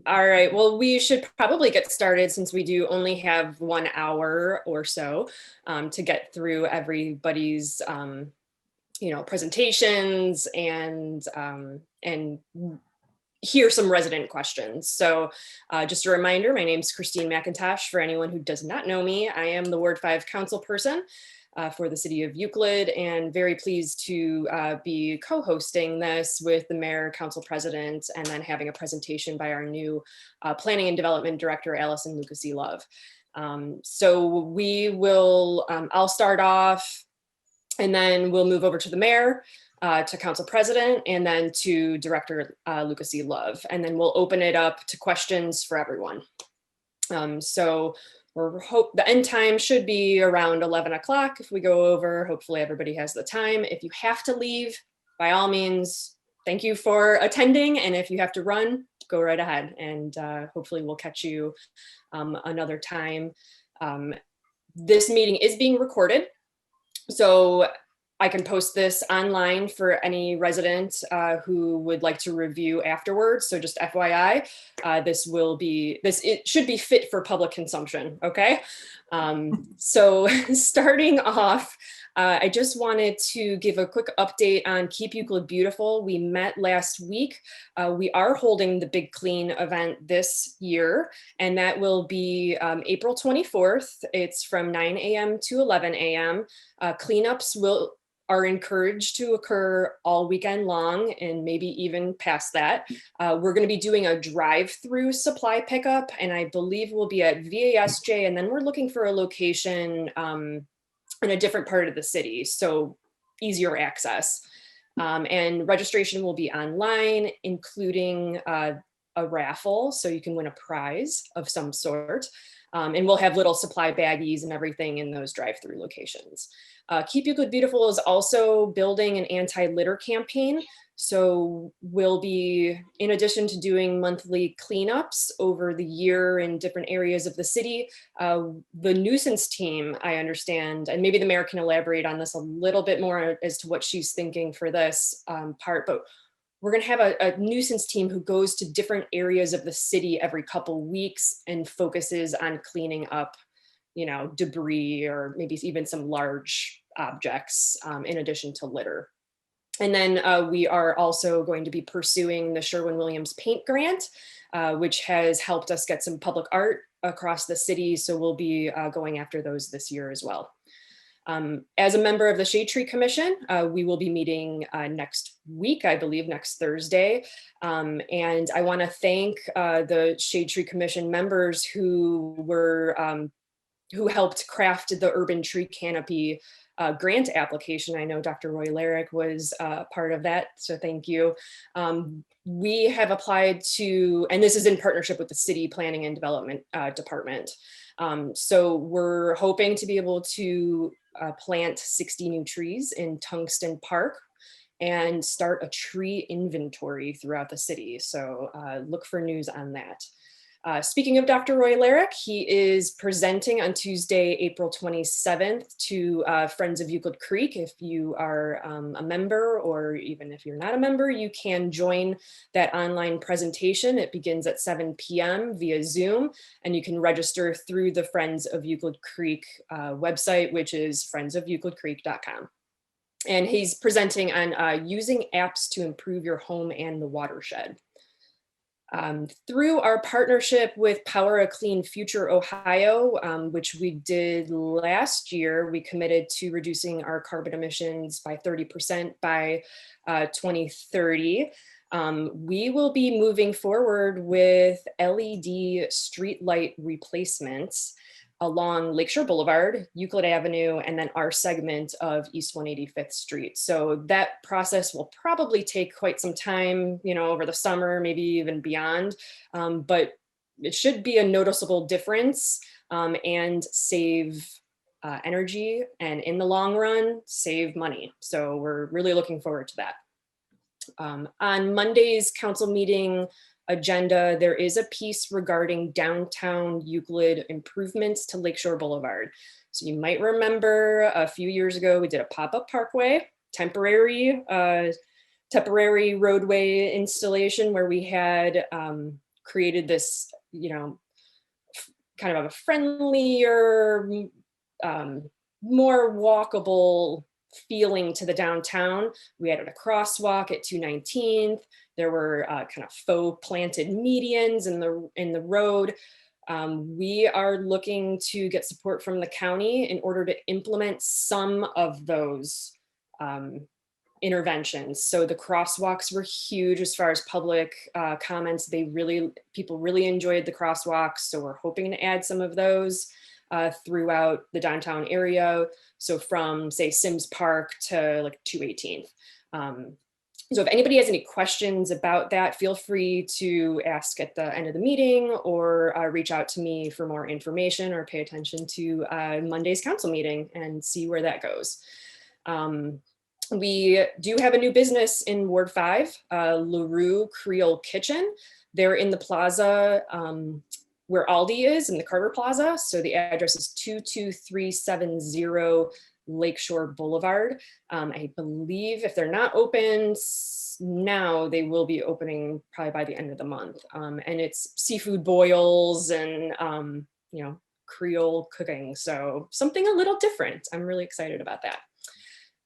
All right, well, we should probably get started since we do only have 1 hour or so to get through everybody's, presentations and hear some resident questions. So just a reminder, my name is Christine McIntosh. For anyone who does not know me, I am the Ward 5 council person for the city of Euclid, and very pleased to be co-hosting this with the mayor, council president, and then having a presentation by our new planning and development director, Allison Love. So we will, I'll start off and then we'll move over to the mayor, to council president, and then to director Lucas E. Love. And then we'll open it up to questions for everyone. So the end time should be around 11 o'clock. If we go over, hopefully everybody has the time. If you have to leave, by all means, thank you for attending. And if you have to run, go right ahead. And hopefully we'll catch you another time. This meeting is being recorded, so I can post this online for any resident who would like to review afterwards. So just FYI, it should be fit for public consumption, okay? So starting off, I just wanted to give a quick update on Keep Euclid Beautiful. We met last week. We are holding the Big Clean event this year, and that will be April 24th. It's from 9 a.m. to 11 a.m. Cleanups are encouraged to occur all weekend long and maybe even past that. We're going to be doing a drive-through supply pickup, and I believe we'll be at VASJ, and then we're looking for a location in a different part of the city, so easier access. And registration will be online, including a raffle, so you can win a prize of some sort. And we'll have little supply baggies and everything in those drive-through locations. Keep Euclid Beautiful is also building an anti-litter campaign. So we'll be, in addition to doing monthly cleanups over the year in different areas of the city, the nuisance team, I understand, and maybe the mayor can elaborate on this a little bit more as to what she's thinking for this part, but we're going to have a nuisance team who goes to different areas of the city every couple weeks and focuses on cleaning up, debris or maybe even some large objects in addition to litter. And then we are also going to be pursuing the Sherwin-Williams Paint Grant, which has helped us get some public art across the city. So we'll be going after those this year as well. As a member of the Shade Tree Commission, we will be meeting next week, I believe next Thursday. And I want to thank the Shade Tree Commission members who helped craft the urban tree canopy grant application. I know Dr. Roy Larrick was part of that, so thank you. We have applied to, and this is in partnership with the City Planning and Development Department. So we're hoping to be able to plant 60 new trees in Tungsten Park and start a tree inventory throughout the city. So look for news on that. Speaking of Dr. Roy Larrick, he is presenting on Tuesday, April 27th to Friends of Euclid Creek. If you are a member, or even if you're not a member, you can join that online presentation. It begins at 7 p.m. via Zoom, and you can register through the Friends of Euclid Creek website, which is friendsofeuclidcreek.com. And he's presenting on using apps to improve your home and the watershed. Through our partnership with Power a Clean Future Ohio, which we did last year, we committed to reducing our carbon emissions by 30% by 2030. We will be moving forward with LED streetlight replacements along Lakeshore Boulevard, Euclid Avenue, and then our segment of East 185th Street. So that process will probably take quite some time, over the summer, maybe even beyond, but it should be a noticeable difference and save energy, and in the long run, save money. So we're really looking forward to that. On Monday's council meeting agenda, there is a piece regarding downtown Euclid improvements to Lakeshore Boulevard. So you might remember a few years ago, we did a pop-up parkway, temporary roadway installation where we had created this, kind of a friendlier, more walkable feeling to the downtown. We added a crosswalk at 219th. There were kind of faux planted medians in the road. We are looking to get support from the county in order to implement some of those interventions. So the crosswalks were huge as far as public comments. People really enjoyed the crosswalks. So we're hoping to add some of those throughout the downtown area. So from, say, Sims Park to like 218th. So if anybody has any questions about that, feel free to ask at the end of the meeting, or reach out to me for more information, or pay attention to Monday's council meeting and see where that goes. We do have a new business in Ward 5, LaRue Creole Kitchen. They're in the plaza where Aldi is, in the Carter Plaza. So the address is 22370 Lakeshore Boulevard. I believe if they're not open now, they will be opening probably by the end of the month. And it's seafood boils and, Creole cooking. So something a little different. I'm really excited about that.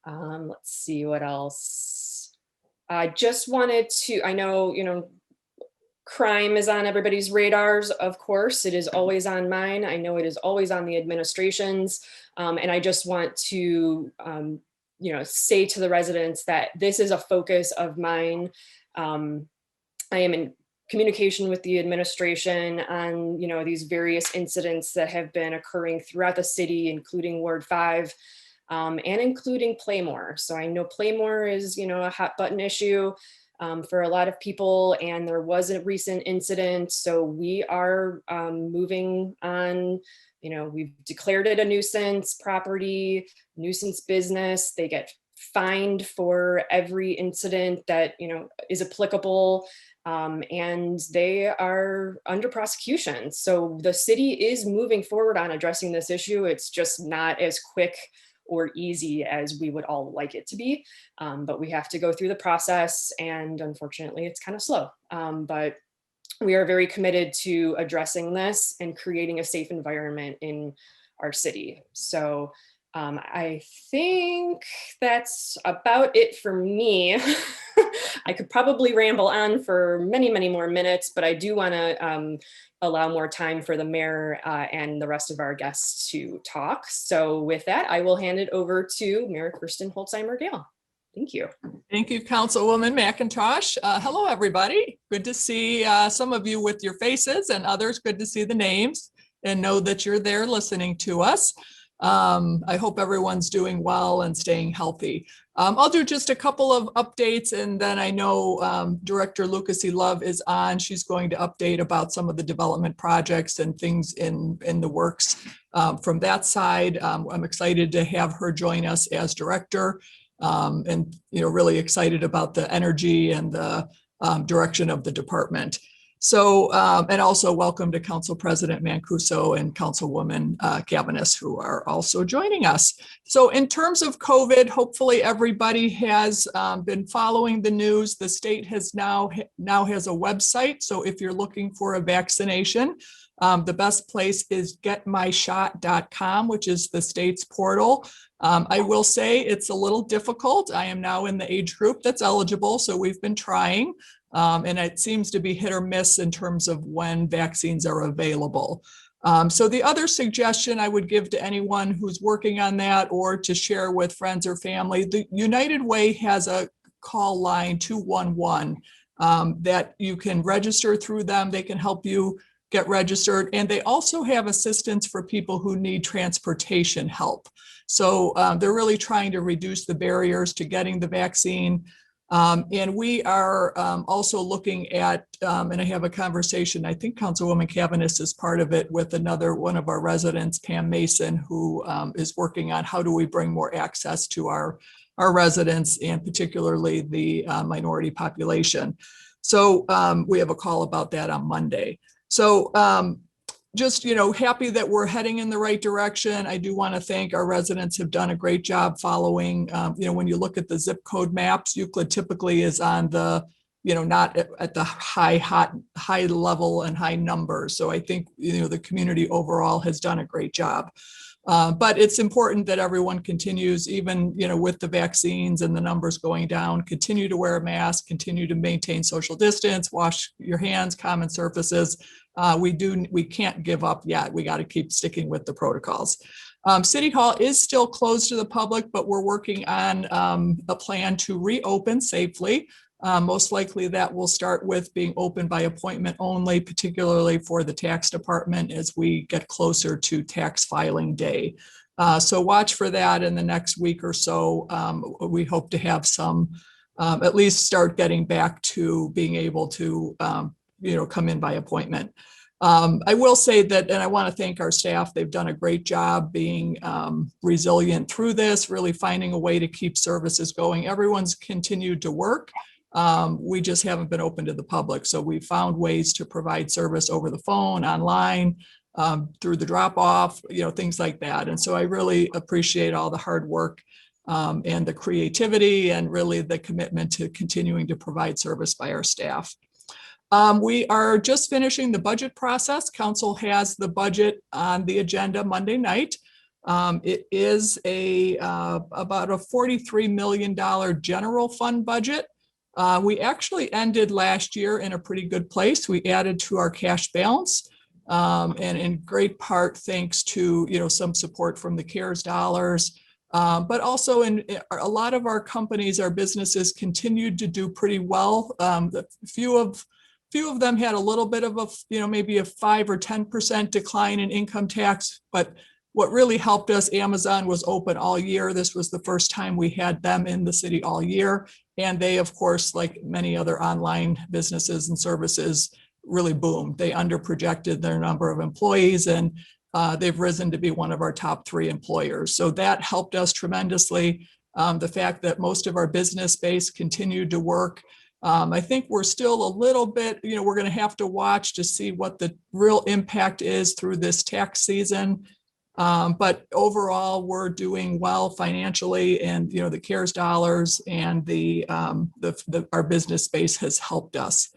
Let's see what else. I just wanted to, I know, crime is on everybody's radars, of course. It is always on mine. I know it is always on the administration's. And I just want to, say to the residents that this is a focus of mine. I am in communication with the administration on, these various incidents that have been occurring throughout the city, including Ward 5. And including Playmore. So I know Playmore is, a hot button issue for a lot of people, and there was a recent incident. So we are moving on. We've declared it a nuisance property, nuisance business. They get fined for every incident that, is applicable. And they are under prosecution. So the city is moving forward on addressing this issue. It's just not as quick or easy as we would all like it to be. But we have to go through the process, and unfortunately it's kind of slow. But we are very committed to addressing this and creating a safe environment in our city. So I think that's about it for me. I could probably ramble on for many, many more minutes, but I do want to allow more time for the mayor and the rest of our guests to talk. So with that, I will hand it over to Mayor Kirsten Holtzheimer-Gale. Thank you. Thank you, Councilwoman McIntosh. Hello, everybody. Good to see some of you with your faces, and others good to see the names and know that you're there listening to us. I hope everyone's doing well and staying healthy. I'll do just a couple of updates, and then I know Director Lucas E. Love is on. She's going to update about some of the development projects and things in the works from that side. I'm excited to have her join us as director, and really excited about the energy and the direction of the department. So, and also welcome to Council President Mancuso and Councilwoman Cavanis, who are also joining us. So in terms of COVID, hopefully everybody has been following the news. The state has now has a website. So if you're looking for a vaccination, the best place is getmyshot.com, which is the state's portal. I will say it's a little difficult. I am now in the age group that's eligible, so we've been trying. And it seems to be hit or miss in terms of when vaccines are available. So the other suggestion I would give to anyone who's working on that, or to share with friends or family, the United Way has a call line 211 that you can register through them. They can help you get registered. And they also have assistance for people who need transportation help. So they're really trying to reduce the barriers to getting the vaccine. And we are also looking at, and I have a conversation, I think Councilwoman Cavanis is part of it, with one of our residents, Pam Mason, who is working on how do we bring more access to our residents, and particularly the minority population. So we have a call about that on Monday. So just, happy that we're heading in the right direction. I do want to thank our residents have done a great job following, when you look at the zip code maps, Euclid typically is on the not at the high level and high numbers. So I think, the community overall has done a great job. But it's important that everyone continues, even, with the vaccines and the numbers going down, continue to wear a mask, continue to maintain social distance, wash your hands, common surfaces. We can't give up yet. We got to keep sticking with the protocols. City Hall is still closed to the public, but we're working on a plan to reopen safely. Most likely that will start with being open by appointment only, particularly for the tax department as we get closer to tax filing day. So watch for that in the next week or so. We hope to have some, at least start getting back to being able to, come in by appointment. I will say that, and I want to thank our staff, they've done a great job being resilient through this, really finding a way to keep services going. Everyone's continued to work. We just haven't been open to the public. So we found ways to provide service over the phone, online, through the drop off, things like that. And so I really appreciate all the hard work and the creativity and really the commitment to continuing to provide service by our staff. We are just finishing the budget process. Council has the budget on the agenda Monday night. It is about a $43 million general fund budget. We actually ended last year in a pretty good place. We added to our cash balance, and in great part thanks to some support from the CARES dollars, but also in a lot of our companies, our businesses continued to do pretty well. Few of them had a little bit of a maybe a 5 or 10% decline in income tax, but what really helped us, Amazon was open all year. This was the first time we had them in the city all year. And they, of course, like many other online businesses and services, really boomed. They underprojected their number of employees, and they've risen to be one of our top 3 employers. So that helped us tremendously. The fact that most of our business base continued to work. I think we're still a little bit, we're going to have to watch to see what the real impact is through this tax season. But overall, we're doing well financially, and the CARES dollars and our business space has helped us.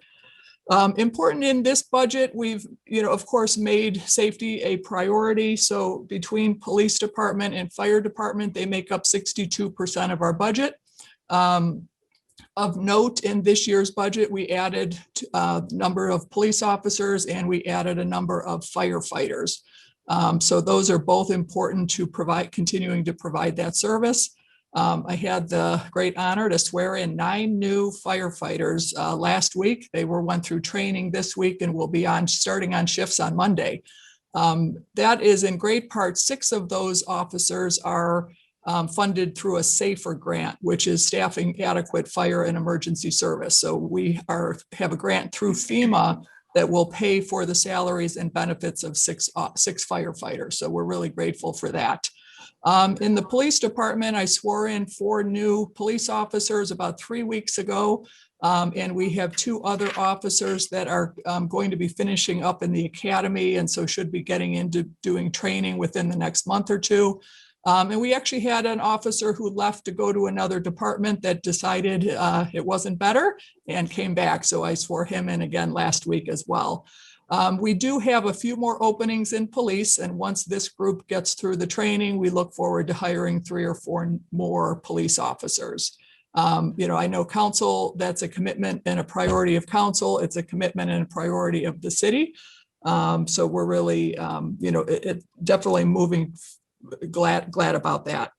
Important in this budget, we've of course made safety a priority. So between police department and fire department, they make up 62% of our budget. Of note, in this year's budget, we added a number of police officers and we added a number of firefighters. So those are both important to continuing to provide that service. I had the great honor to swear in 9 new firefighters last week. They went through training this week and will be starting on shifts on Monday. That is in great part, 6 of those officers are funded through a SAFER grant, which is Staffing Adequate Fire and Emergency Service. So we have a grant through FEMA that will pay for the salaries and benefits of 6 firefighters. So we're really grateful for that. In the police department, I swore in 4 new police officers about 3 weeks ago. And we have 2 other officers that are going to be finishing up in the academy, and so should be getting into doing training within the next month or 2. And we actually had an officer who left to go to another department that decided it wasn't better and came back. So I swore him in again last week as well. We do have a few more openings in police, and once this group gets through the training, we look forward to hiring 3 or 4 more police officers. I know council, that's a commitment and a priority of council. It's a commitment and a priority of the city. So we're really, it definitely moving. Glad about that.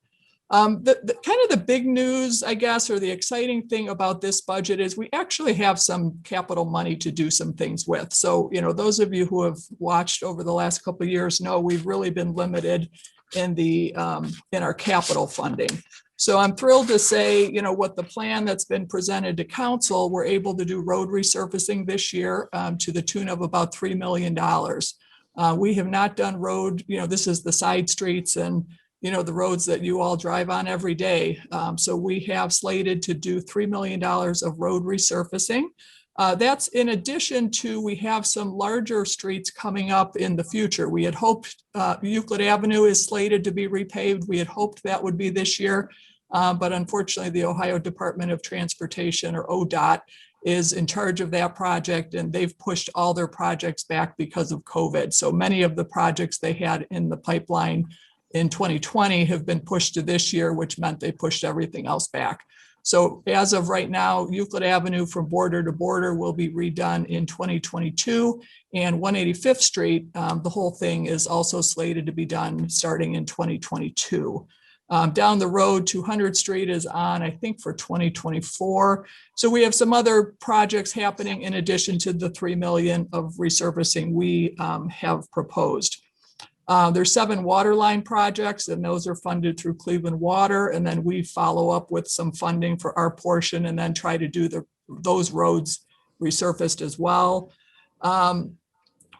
The kind of the big news, I guess, or the exciting thing about this budget is we actually have some capital money to do some things with. So, those of you who have watched over the last couple of years know we've really been limited in our capital funding. So I'm thrilled to say, what the plan that's been presented to council, we're able to do road resurfacing this year to the tune of about $3 million. We have not done road, this is the side streets and, the roads that you all drive on every day. So we have slated to do $3 million of road resurfacing. That's in addition to, we have some larger streets coming up in the future. We had hoped Euclid Avenue is slated to be repaved. We had hoped that would be this year. But unfortunately, the Ohio Department of Transportation, or ODOT, is in charge of that project, and they've pushed all their projects back because of COVID. So many of the projects they had in the pipeline in 2020 have been pushed to this year, which meant they pushed everything else back. So as of right now, Euclid Avenue from border to border will be redone in 2022, and 185th Street, the whole thing is also slated to be done starting in 2022. Down the road, 200th Street is on, I think, for 2024. So we have some other projects happening in addition to the $3 million of resurfacing we have proposed. There's 7 water line projects, and those are funded through Cleveland Water. And then we follow up with some funding for our portion and then try to do those roads resurfaced as well.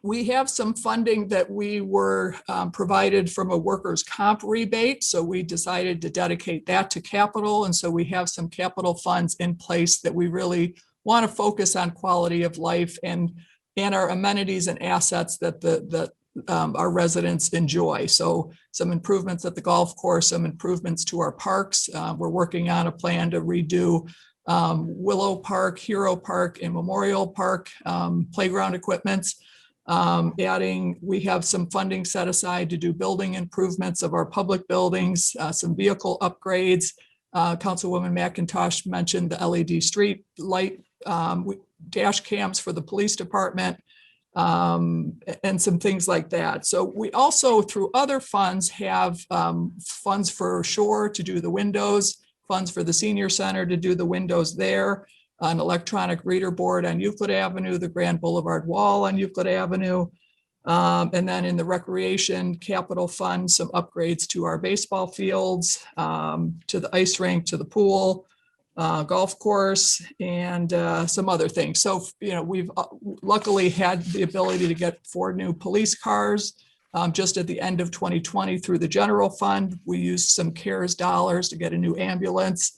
We have some funding that we were provided from a workers' comp rebate. So we decided to dedicate that to capital. And so we have some capital funds in place that we really want to focus on quality of life and our amenities and assets that our residents enjoy. So some improvements at the golf course, some improvements to our parks. We're working on a plan to redo Willow Park, Hero Park, and Memorial Park playground equipments. We have some funding set aside to do building improvements of our public buildings, some vehicle upgrades. Councilwoman McIntosh mentioned the LED street light dash cams for the police department, and some things like that. So we also, through other funds, have funds for Shore to do the windows, funds for the senior center to do the windows there, an electronic reader board on Euclid Avenue, the Grand Boulevard wall on Euclid Avenue. And then in the recreation capital fund, some upgrades to our baseball fields, to the ice rink, to the pool, golf course, and some other things. So, we've luckily had the ability to get 4 new police cars just at the end of 2020 through the general fund. We used some CARES dollars to get a new ambulance.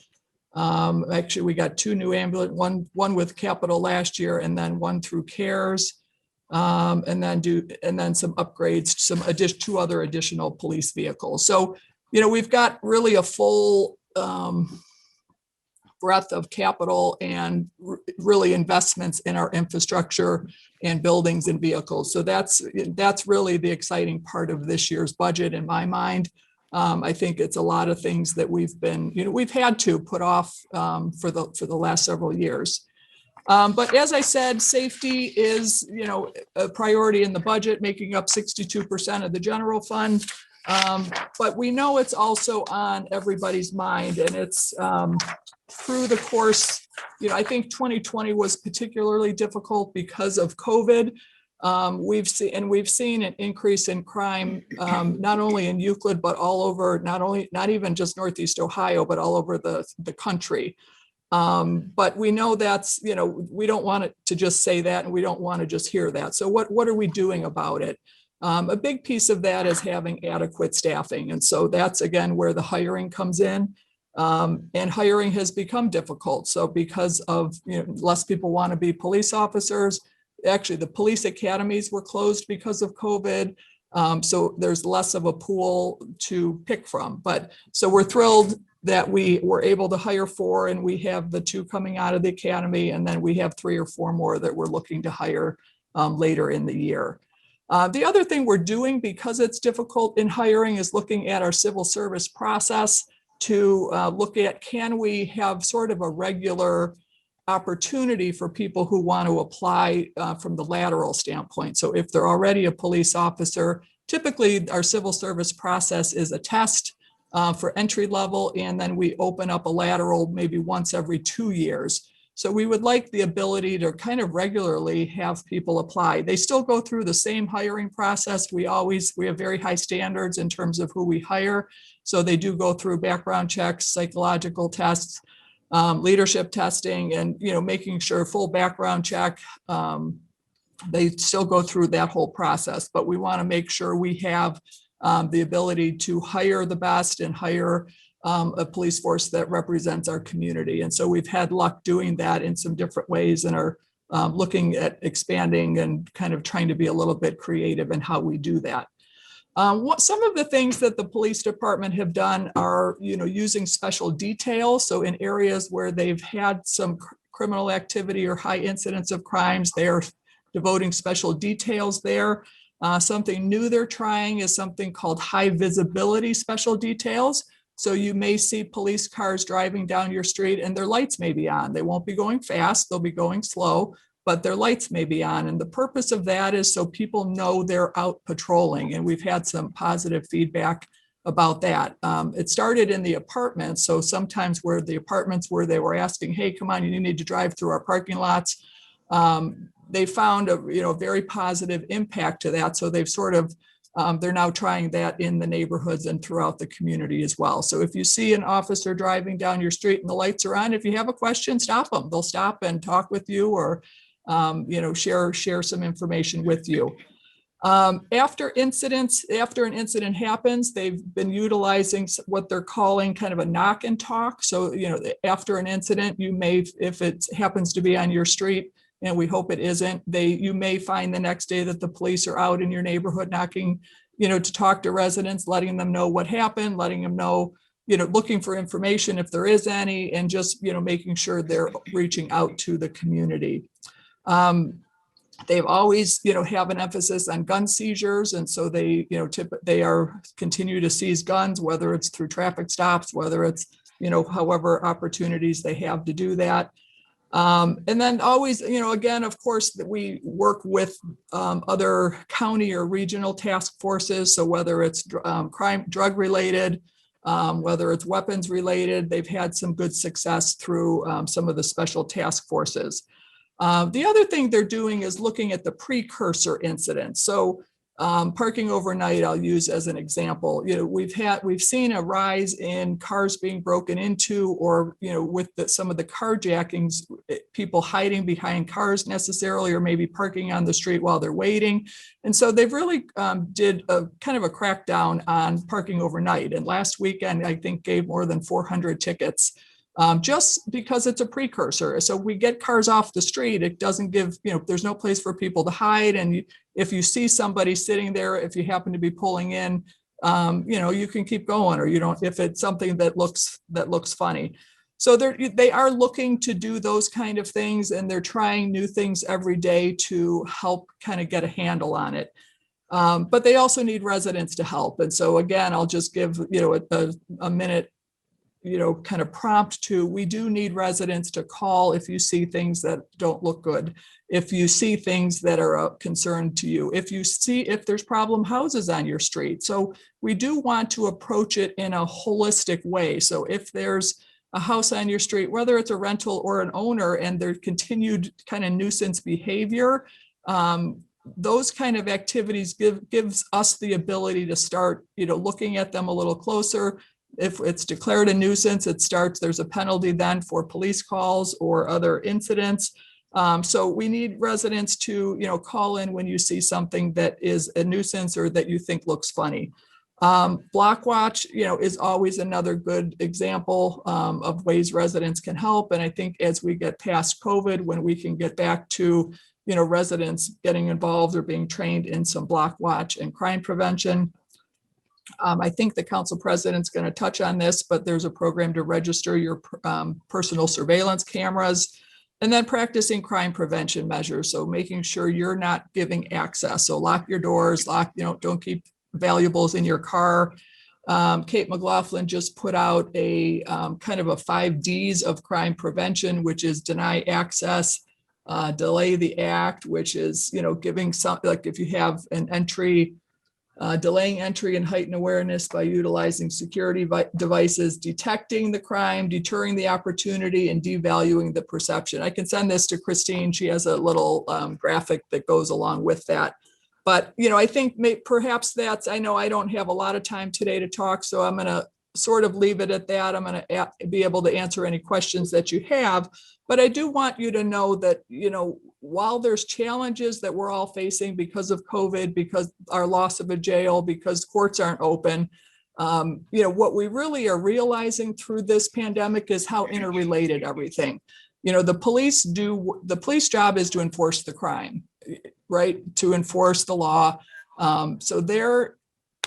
Actually, we got 2 new ambulance, one with capital last year, and then one through CARES, and then some upgrades, 2 other additional police vehicles. So, we've got really a full breadth of capital and really investments in our infrastructure and buildings and vehicles. So that's really the exciting part of this year's budget in my mind. I think it's a lot of things that we've had to put off for the last several years. But as I said, safety is, a priority in the budget, making up 62% of the general fund. But we know it's also on everybody's mind, and it's through the course, I think 2020 was particularly difficult because of COVID. We've seen an increase in crime, not only in Euclid, but all over, not even just Northeast Ohio, but all over the country. But we know that's, we don't want it to just say that, and we don't want to just hear that. So what are we doing about it? A big piece of that is having adequate staffing. And so that's, again, where the hiring comes in. And hiring has become difficult. So because of, less people want to be police officers. Actually, the police academies were closed because of COVID. So there's less of a pool to pick from. But so we're thrilled that we were able to hire 4, and we have the 2 coming out of the academy. And then we have 3 or 4 more that we're looking to hire later in the year. The other thing we're doing, because it's difficult in hiring, is looking at our civil service process to look at, can we have sort of a regular opportunity for people who want to apply from the lateral standpoint. So if they're already a police officer, typically our civil service process is a test for entry level, and then we open up a lateral maybe once every 2 years. So we would like the ability to kind of regularly have people apply. They still go through the same hiring process. We have very high standards in terms of who we hire. So they do go through background checks, psychological tests, leadership testing, and making sure full background check. They still go through that whole process, but we want to make sure we have the ability to hire the best and hire a police force that represents our community. And so we've had luck doing that in some different ways, and are looking at expanding and kind of trying to be a little bit creative in how we do that. Some of the things that the police department have done are, using special details. So in areas where they've had some criminal activity or high incidence of crimes, they are devoting special details there. Something new they're trying is something called high visibility special details. So you may see police cars driving down your street and their lights may be on. They won't be going fast, they'll be going slow, but their lights may be on. And the purpose of that is so people know they're out patrolling. And we've had some positive feedback about that. It started in the apartments. So sometimes where the apartments where they were asking, hey, come on, you need to drive through our parking lots. They found a very positive impact to that. So they've sort of, they're now trying that in the neighborhoods and throughout the community as well. So if you see an officer driving down your street and the lights are on, if you have a question, stop them. They'll stop and talk with you or, share some information with you. After an incident happens, they've been utilizing what they're calling kind of a knock and talk. So, after an incident, you may, if it happens to be on your street, and we hope it isn't, you may find the next day that the police are out in your neighborhood knocking, to talk to residents, letting them know what happened, letting them know, looking for information if there is any, and just, making sure they're reaching out to the community. They've always, have an emphasis on gun seizures. And so they, they continue to seize guns, whether it's through traffic stops, whether it's, however opportunities they have to do that. And then always, again, of course, that we work with other county or regional task forces. So whether it's drug related, whether it's weapons related, they've had some good success through some of the special task forces. The other thing they're doing is looking at the precursor incidents. So parking overnight, I'll use as an example. We've seen a rise in cars being broken into, or with some of the carjackings, people hiding behind cars necessarily, or maybe parking on the street while they're waiting. And so they've really did a kind of a crackdown on parking overnight. And last weekend, I think, gave more than 400 tickets. Just because it's a precursor. So we get cars off the street, it doesn't give, there's no place for people to hide. And if you see somebody sitting there, if you happen to be pulling in, you can keep going, or if it's something that looks funny. So they are looking to do those kind of things, and they're trying new things every day to help kind of get a handle on it. But they also need residents to help. And so again, I'll just give, a minute, kind of prompt to, we do need residents to call if you see things that don't look good, if you see things that are of concern to you, if there's problem houses on your street. So we do want to approach it in a holistic way. So if there's a house on your street, whether it's a rental or an owner, and there's continued kind of nuisance behavior, those kind of activities gives us the ability to start, looking at them a little closer. If it's declared a nuisance, there's a penalty then for police calls or other incidents. So we need residents to, call in when you see something that is a nuisance or that you think looks funny. Block watch, is always another good example of ways residents can help. And I think as we get past COVID, when we can get back to, residents getting involved or being trained in some block watch and crime prevention. I think the council president's going to touch on this, but there's a program to register your personal surveillance cameras, and then practicing crime prevention measures. So making sure you're not giving access. So lock your doors, don't keep valuables in your car. Kate McLaughlin just put out a kind of a 5 Ds of crime prevention, which is deny access, delay the act, which is, giving something like if you have an entry, delaying entry and heighten awareness by utilizing security devices, detecting the crime, deterring the opportunity, and devaluing the perception. I can send this to Christine. She has a little graphic that goes along with that. But, I think perhaps I know I don't have a lot of time today to talk, so I'm going to sort of leave it at that. I'm going to be able to answer any questions that you have. But I do want you to know that, while there's challenges that we're all facing because of COVID, because our loss of a jail, because courts aren't open, what we really are realizing through this pandemic is how interrelated everything. The police job is to enforce the crime, right? To enforce the law. So they're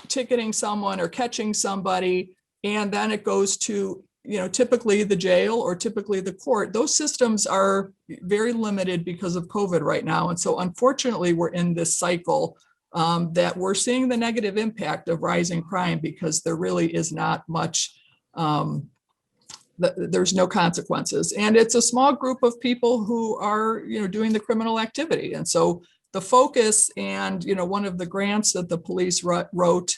ticketing someone or catching somebody, and then it goes to typically the jail or typically the court, those systems are very limited because of COVID right now. And so unfortunately, we're in this cycle that we're seeing the negative impact of rising crime because there really is not much, there's no consequences. And it's a small group of people who are, doing the criminal activity. And so the focus and, one of the grants that the police wrote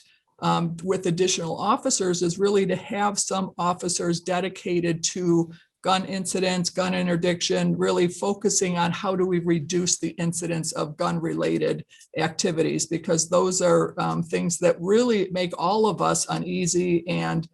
with additional officers is really to have some officers dedicated to gun incidents, gun interdiction, really focusing on how do we reduce the incidence of gun-related activities, because those are things that really make all of us uneasy and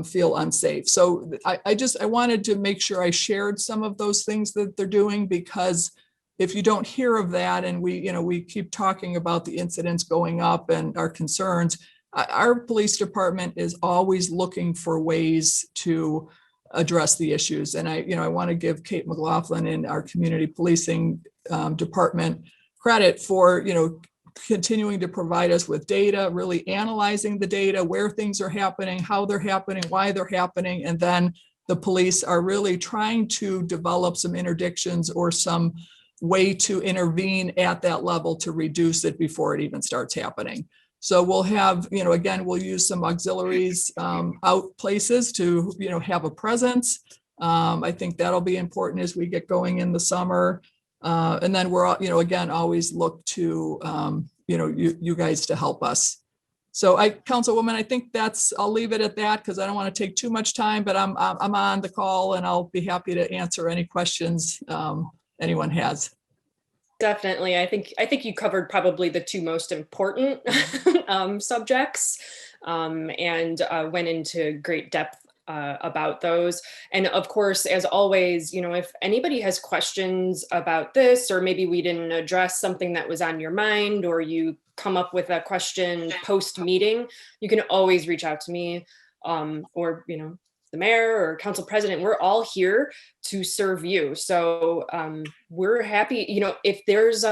feel unsafe. So I wanted to make sure I shared some of those things that they're doing, because if you don't hear of that and we keep talking about the incidents going up and our concerns, our police department is always looking for ways to address the issues. And I want to give Kate McLaughlin in our community policing department credit for, continuing to provide us with data, really analyzing the data, where things are happening, how they're happening, why they're happening. And then the police are really trying to develop some interdictions or some way to intervene at that level to reduce it before it even starts happening. So we'll have, again, we'll use some auxiliaries out places to, have a presence. I think that'll be important as we get going in the summer. And then we're, again, always look to, you guys to help us. So Councilwoman, I think I'll leave it at that because I don't want to take too much time, but I'm on the call and I'll be happy to answer any questions anyone has. Definitely. I think you covered probably the two most important subjects and went into great depth about those. And of course, as always, if anybody has questions about this, or maybe we didn't address something that was on your mind, or you come up with a question post meeting, you can always reach out to me or, the mayor or council president. We're all here to serve you. So we're happy, if there's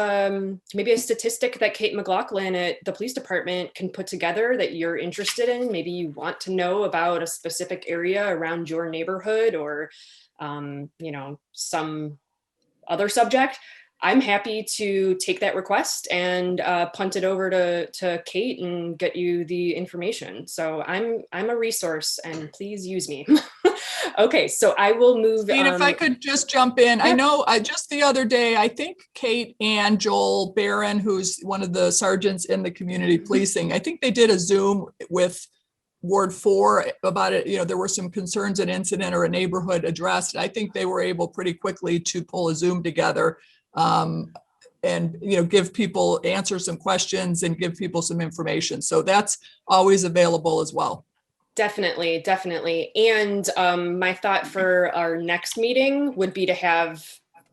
maybe a statistic that Kate McLaughlin at the police department can put together that you're interested in, maybe you want to know about a specific area around your neighborhood or, some other subject, I'm happy to take that request and punt it over to Kate and get you the information. So I'm a resource and please use me. Okay, so I will move. If I could just jump in, yeah. I know just the other day, I think Kate and Joel Barron, who's one of the sergeants in the community policing, I think they did a Zoom with Ward 4 about it. There were some concerns, an incident or a neighborhood addressed. I think they were able pretty quickly to pull a Zoom together and give people, answer some questions and give people some information. So that's always available as well. Definitely. And my thought for our next meeting would be to have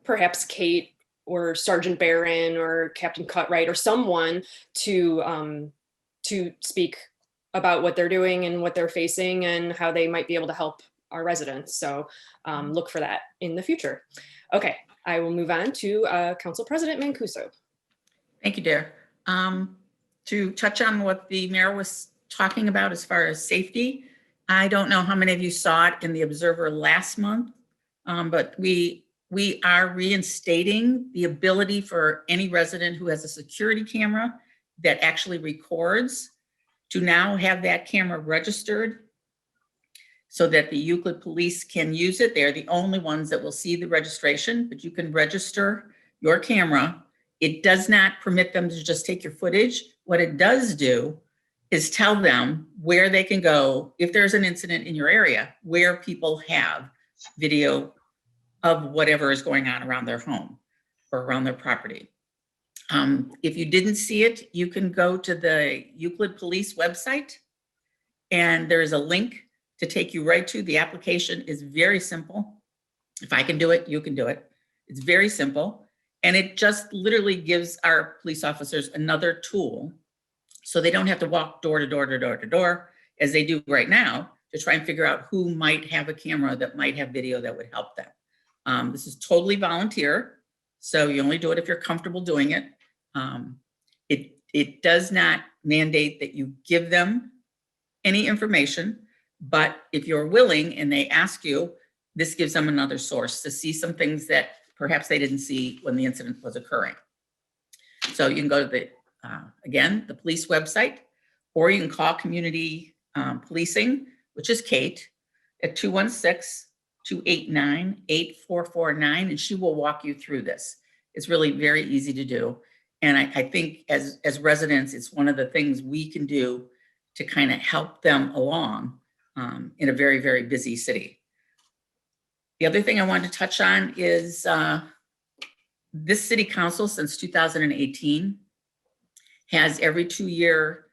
perhaps Kate or Sergeant Barron or Captain Cutright or someone to speak about what they're doing and what they're facing and how they might be able to help our residents. So look for that in the future. Okay. I will move on to Council President Mancuso. Thank you, Dare. To touch on what the mayor was talking about as far as safety, I don't know how many of you saw it in the Observer last month, but we are reinstating the ability for any resident who has a security camera that actually records to now have that camera registered so that the Euclid police can use it. They're the only ones that will see the registration, but you can register your camera. It does not permit them to just take your footage. What it does do is tell them where they can go if there's an incident in your area where people have video of whatever is going on around their home or around their property. If you didn't see it, you can go to the Euclid police website and there's a link to take you right to. The application is very simple. If I can do it, you can do it. It's very simple. And it just literally gives our police officers another tool so they don't have to walk door to door to door to door as they do right now to try and figure out who might have a camera that might have video that would help them. This is totally volunteer. So you only do it if you're comfortable doing it. It does not mandate that you give them any information. But if you're willing and they ask you, this gives them another source to see some things that perhaps they didn't see when the incident was occurring. So you can go to the, again, the police website, or you can call community policing, which is Kate, at 216-289-8449, and she will walk you through this. It's really very easy to do. And I think as residents, it's one of the things we can do to kind of help them along in a very, very busy city. The other thing I wanted to touch on is this city council since 2018 has every 2-year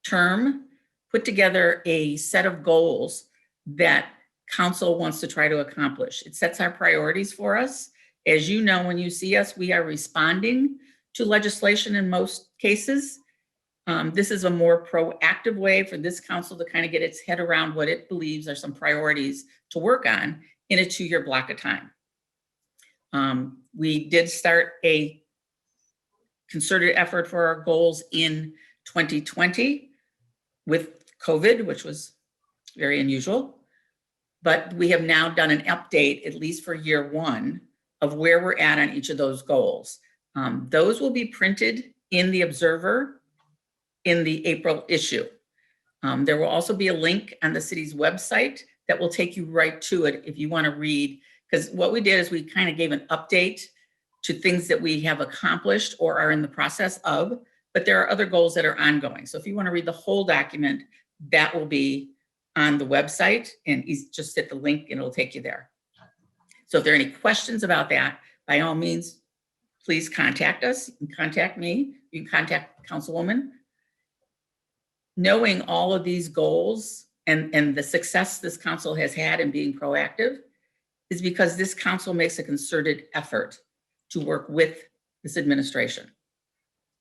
term put together a set of goals that council wants to try to accomplish. It sets our priorities for us. As you know, when you see us, we are responding to legislation in most cases. This is a more proactive way for this council to kind of get its head around what it believes are some priorities to work on in a 2-year block of time. We did start a concerted effort for our goals in 2020 with COVID, which was very unusual. But we have now done an update, at least for year 1, of where we're at on each of those goals. Those will be printed in the Observer in the April issue. There will also be a link on the city's website that will take you right to it if you want to read, because what we did is we kind of gave an update to things that we have accomplished or are in the process of, but there are other goals that are ongoing. So if you want to read the whole document, that will be on the website, and just hit the link and it'll take you there. So if there are any questions about that, by all means, please contact us. You can contact me. You can contact Councilwoman. Knowing all of these goals and the success this council has had in being proactive is because this council makes a concerted effort to work with this administration.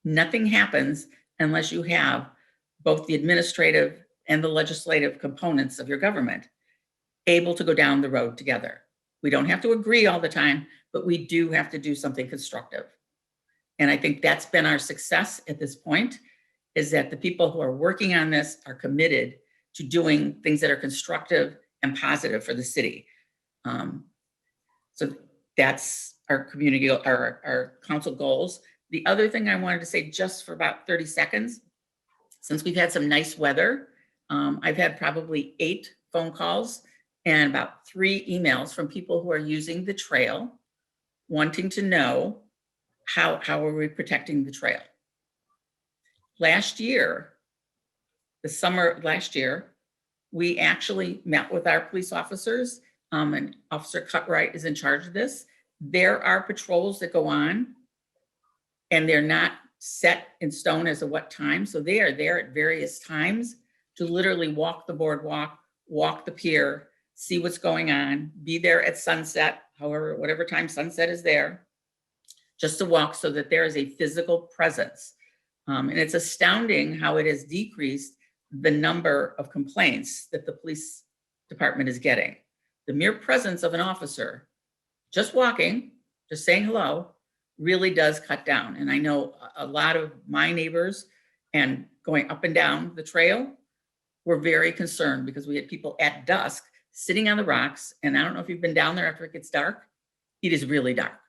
Nothing happens unless you have both the administrative and the legislative components of your government able to go down the road together. We don't have to agree all the time, but we do have to do something constructive. And I think that's been our success at this point, is that the people who are working on this are committed to doing things that are constructive and positive for the city. So that's our community, our council goals. The other thing I wanted to say, just for about 30 seconds, since we've had some nice weather, I've had probably 8 phone calls and about 3 emails from people who are using the trail, wanting to know how are we protecting the trail. Last year, the summer last year, we actually met with our police officers, and Officer Cutright is in charge of this. There are patrols that go on, and they're not set in stone as of what time. So they are there at various times to literally walk the boardwalk, walk the pier, see what's going on, be there at sunset, however, whatever time sunset is there, just to walk so that there is a physical presence. And it's astounding how it has decreased the number of complaints that the police department is getting. The mere presence of an officer, just walking, just saying hello, really does cut down. And I know a lot of my neighbors, and going up and down the trail, were very concerned because we had people at dusk sitting on the rocks. And I don't know if you've been down there after it gets dark. It is really dark.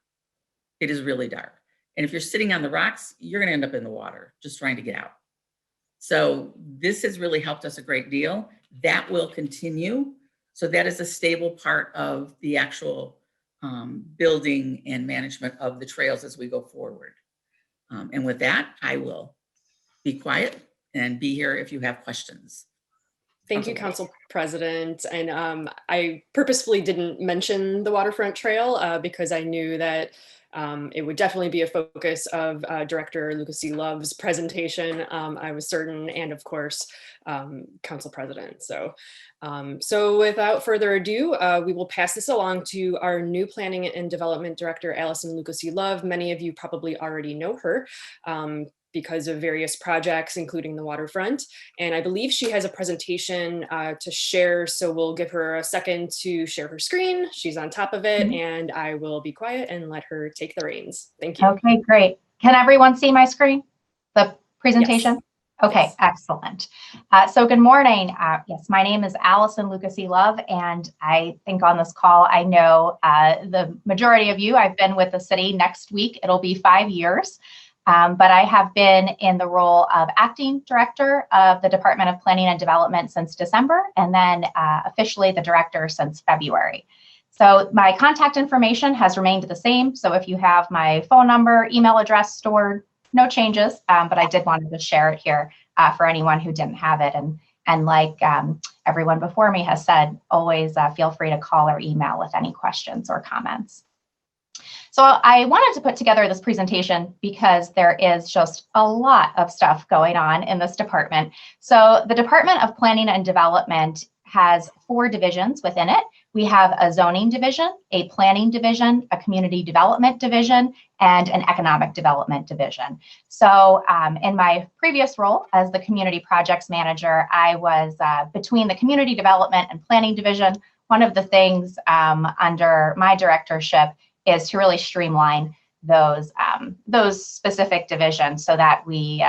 It is really dark. And if you're sitting on the rocks, you're going to end up in the water just trying to get out. So this has really helped us a great deal. That will continue. So that is a stable part of the actual building and management of the trails as we go forward. And with that, I will be quiet and be here if you have questions. Thank you, Council President. And I purposefully didn't mention the Waterfront Trail because I knew that it would definitely be a focus of Director Lucas C. Love's presentation. I was certain, and of course, Council President. So without further ado, we will pass this along to our new Planning and Development Director, Allison Lucas C. Love. Many of you probably already know her because of various projects, including the waterfront. And I believe she has a presentation to share, so we'll give her a second to share her screen. She's on top of it, and I will be quiet and let her take the reins. Thank you. Okay, great. Can everyone see my screen, the presentation? Yes. Okay, excellent. So good morning. Yes, my name is Allison Lucas-Love, and I think on this call, I know the majority of you, I've been with the city. Next week, it'll be 5 years. But I have been in the role of acting director of the Department of Planning and Development since December, and then officially the director since February. So my contact information has remained the same. So if you have my phone number, email address stored, no changes, but I did want to just share it here for anyone who didn't have it. And like everyone before me has said, always feel free to call or email with any questions or comments. So I wanted to put together this presentation because there is just a lot of stuff going on in this department. So the Department of Planning and Development has 4 divisions within it. We have a zoning division, a planning division, a community development division, and an economic development division. So in my previous role as the community projects manager, I was between the community development and planning division. One of the things under my directorship is to really streamline those specific divisions so that we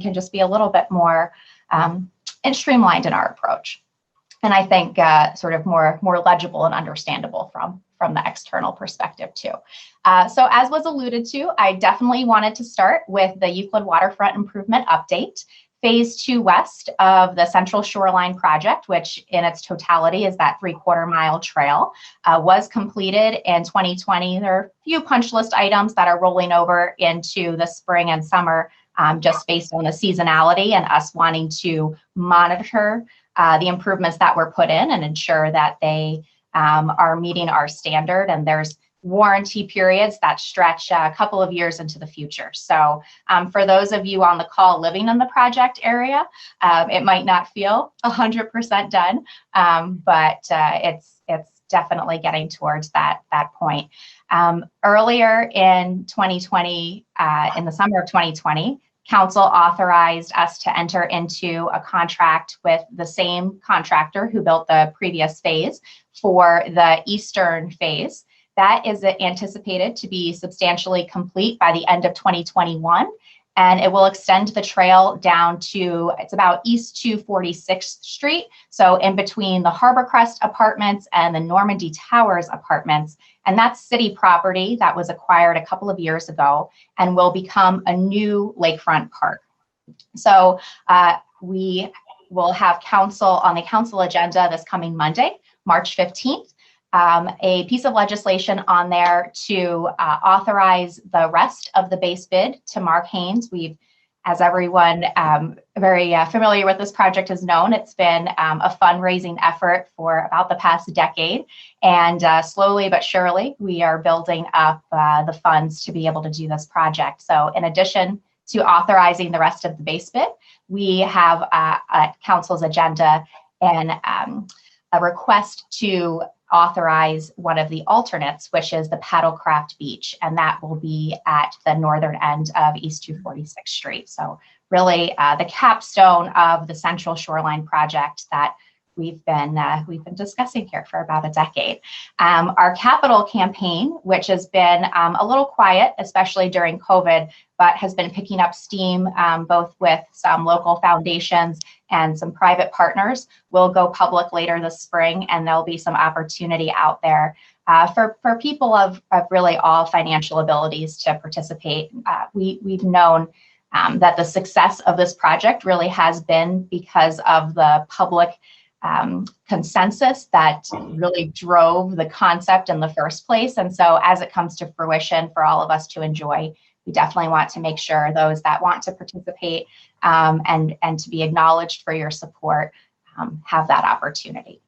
can just be a little bit more and streamlined in our approach. And I think sort of more legible and understandable from the external perspective too. So as was alluded to, I definitely wanted to start with the Euclid Waterfront Improvement Update. Phase 2 west of the Central Shoreline project, which in its totality is that 3/4 mile trail, was completed in 2020. There are a few punch list items that are rolling over into the spring and summer just based on the seasonality and us wanting to monitor the improvements that were put in and ensure that they are meeting our standard. And there's warranty periods that stretch a couple of years into the future. So for those of you on the call living in the project area, it might not feel 100% done, but it's definitely getting towards that point. Earlier in 2020, in the summer of 2020, Council authorized us to enter into a contract with the same contractor who built the previous phase for the eastern phase. That is anticipated to be substantially complete by the end of 2021, and it will extend the trail down to, it's about east to 46th Street, so in between the Harbor Crest apartments and the Normandy Towers apartments. And that's city property that was acquired a couple of years ago and will become a new lakefront park. So we will have council on the council agenda this coming Monday, March 15th. A piece of legislation on there to authorize the rest of the base bid to Mark Haynes. We've, as everyone very familiar with this project has known, it's been a fundraising effort for about the past decade. And slowly but surely, we are building up the funds to be able to do this project. So in addition to authorizing the rest of the base bid, we have at council's agenda and a request to authorize one of the alternates, which is the Paddlecraft Beach, and that will be at the northern end of East 246th Street. So really the capstone of the Central Shoreline project that we've been discussing here for about a decade. Our capital campaign, which has been a little quiet, especially during COVID, but has been picking up steam both with some local foundations and some private partners, will go public later this spring, and there'll be some opportunity out there for people of really all financial abilities to participate. We've known that the success of this project really has been because of the public consensus that really drove the concept in the first place. And so as it comes to fruition for all of us to enjoy, we definitely want to make sure those that want to participate and to be acknowledged for your support have that opportunity.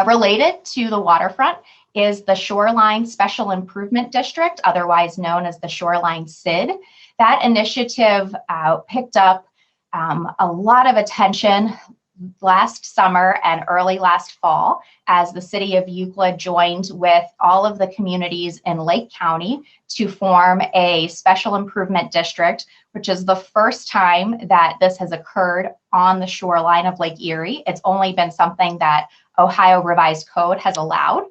Related to the waterfront is the Shoreline Special Improvement District, otherwise known as the Shoreline SID. That initiative picked up a lot of attention last summer and early last fall as the city of Euclid joined with all of the communities in Lake County to form a special improvement district, which is the first time that this has occurred on the shoreline of Lake Erie. It's only been something that Ohio Revised Code has allowed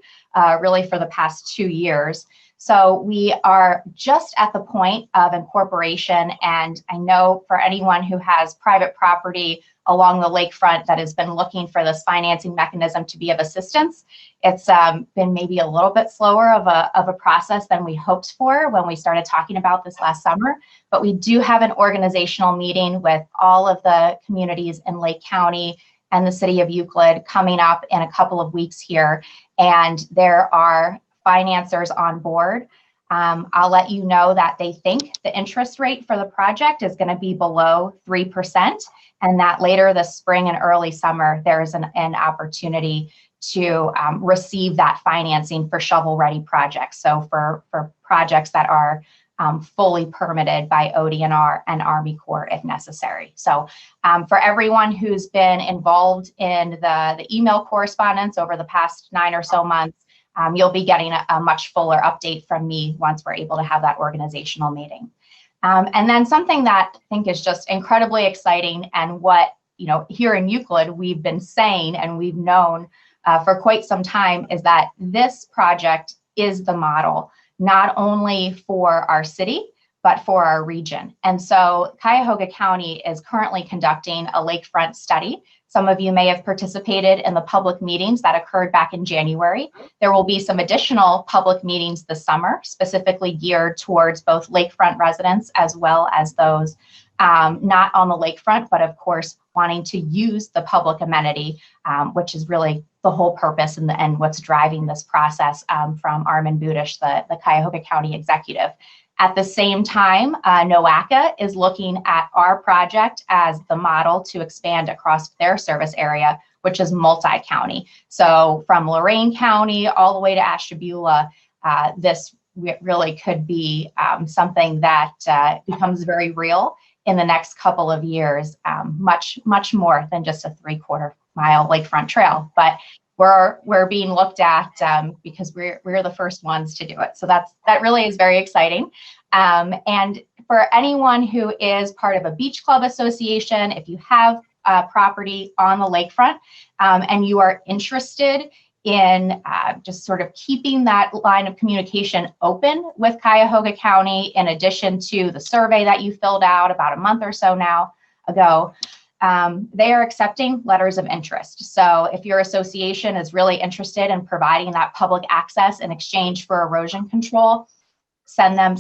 really for the past 2 years. So we are just at the point of incorporation. And I know for anyone who has private property along the lakefront that has been looking for this financing mechanism to be of assistance, it's been maybe a little bit slower of a process than we hoped for when we started talking about this last summer. But we do have an organizational meeting with all of the communities in Lake County and the city of Euclid coming up in a couple of weeks here. And there are financiers on board. I'll let you know that they think the interest rate for the project is going to be below 3%, and that later this spring and early summer, there's an opportunity to receive that financing for shovel-ready projects. So for projects that are fully permitted by ODNR and Army Corps if necessary. So for everyone who's been involved in the email correspondence over the past 9 or so months, you'll be getting a much fuller update from me once we're able to have that organizational meeting. And then something that I think is just incredibly exciting, and what, here in Euclid, we've been saying and we've known for quite some time, is that this project is the model, not only for our city, but for our region. And so Cuyahoga County is currently conducting a lakefront study. Some of you may have participated in the public meetings that occurred back in January. There will be some additional public meetings this summer, specifically geared towards both lakefront residents as well as those not on the lakefront, but of course, wanting to use the public amenity, which is really the whole purpose and what's driving this process from Armin Budish, the Cuyahoga County executive. At the same time, NOACA is looking at our project as the model to expand across their service area, which is multi-county. So from Lorain County all the way to Ashtabula, this really could be something that becomes very real in the next couple of years, much more than just a 3/4 mile lakefront trail. But we're being looked at because we're the first ones to do it. So that really is very exciting. And for anyone who is part of a beach club association, if you have property on the lakefront and you are interested in just sort of keeping that line of communication open with Cuyahoga County, in addition to the survey that you filled out about a month or so ago, they are accepting letters of interest. So if your association is really interested in providing that public access in exchange for erosion control, send them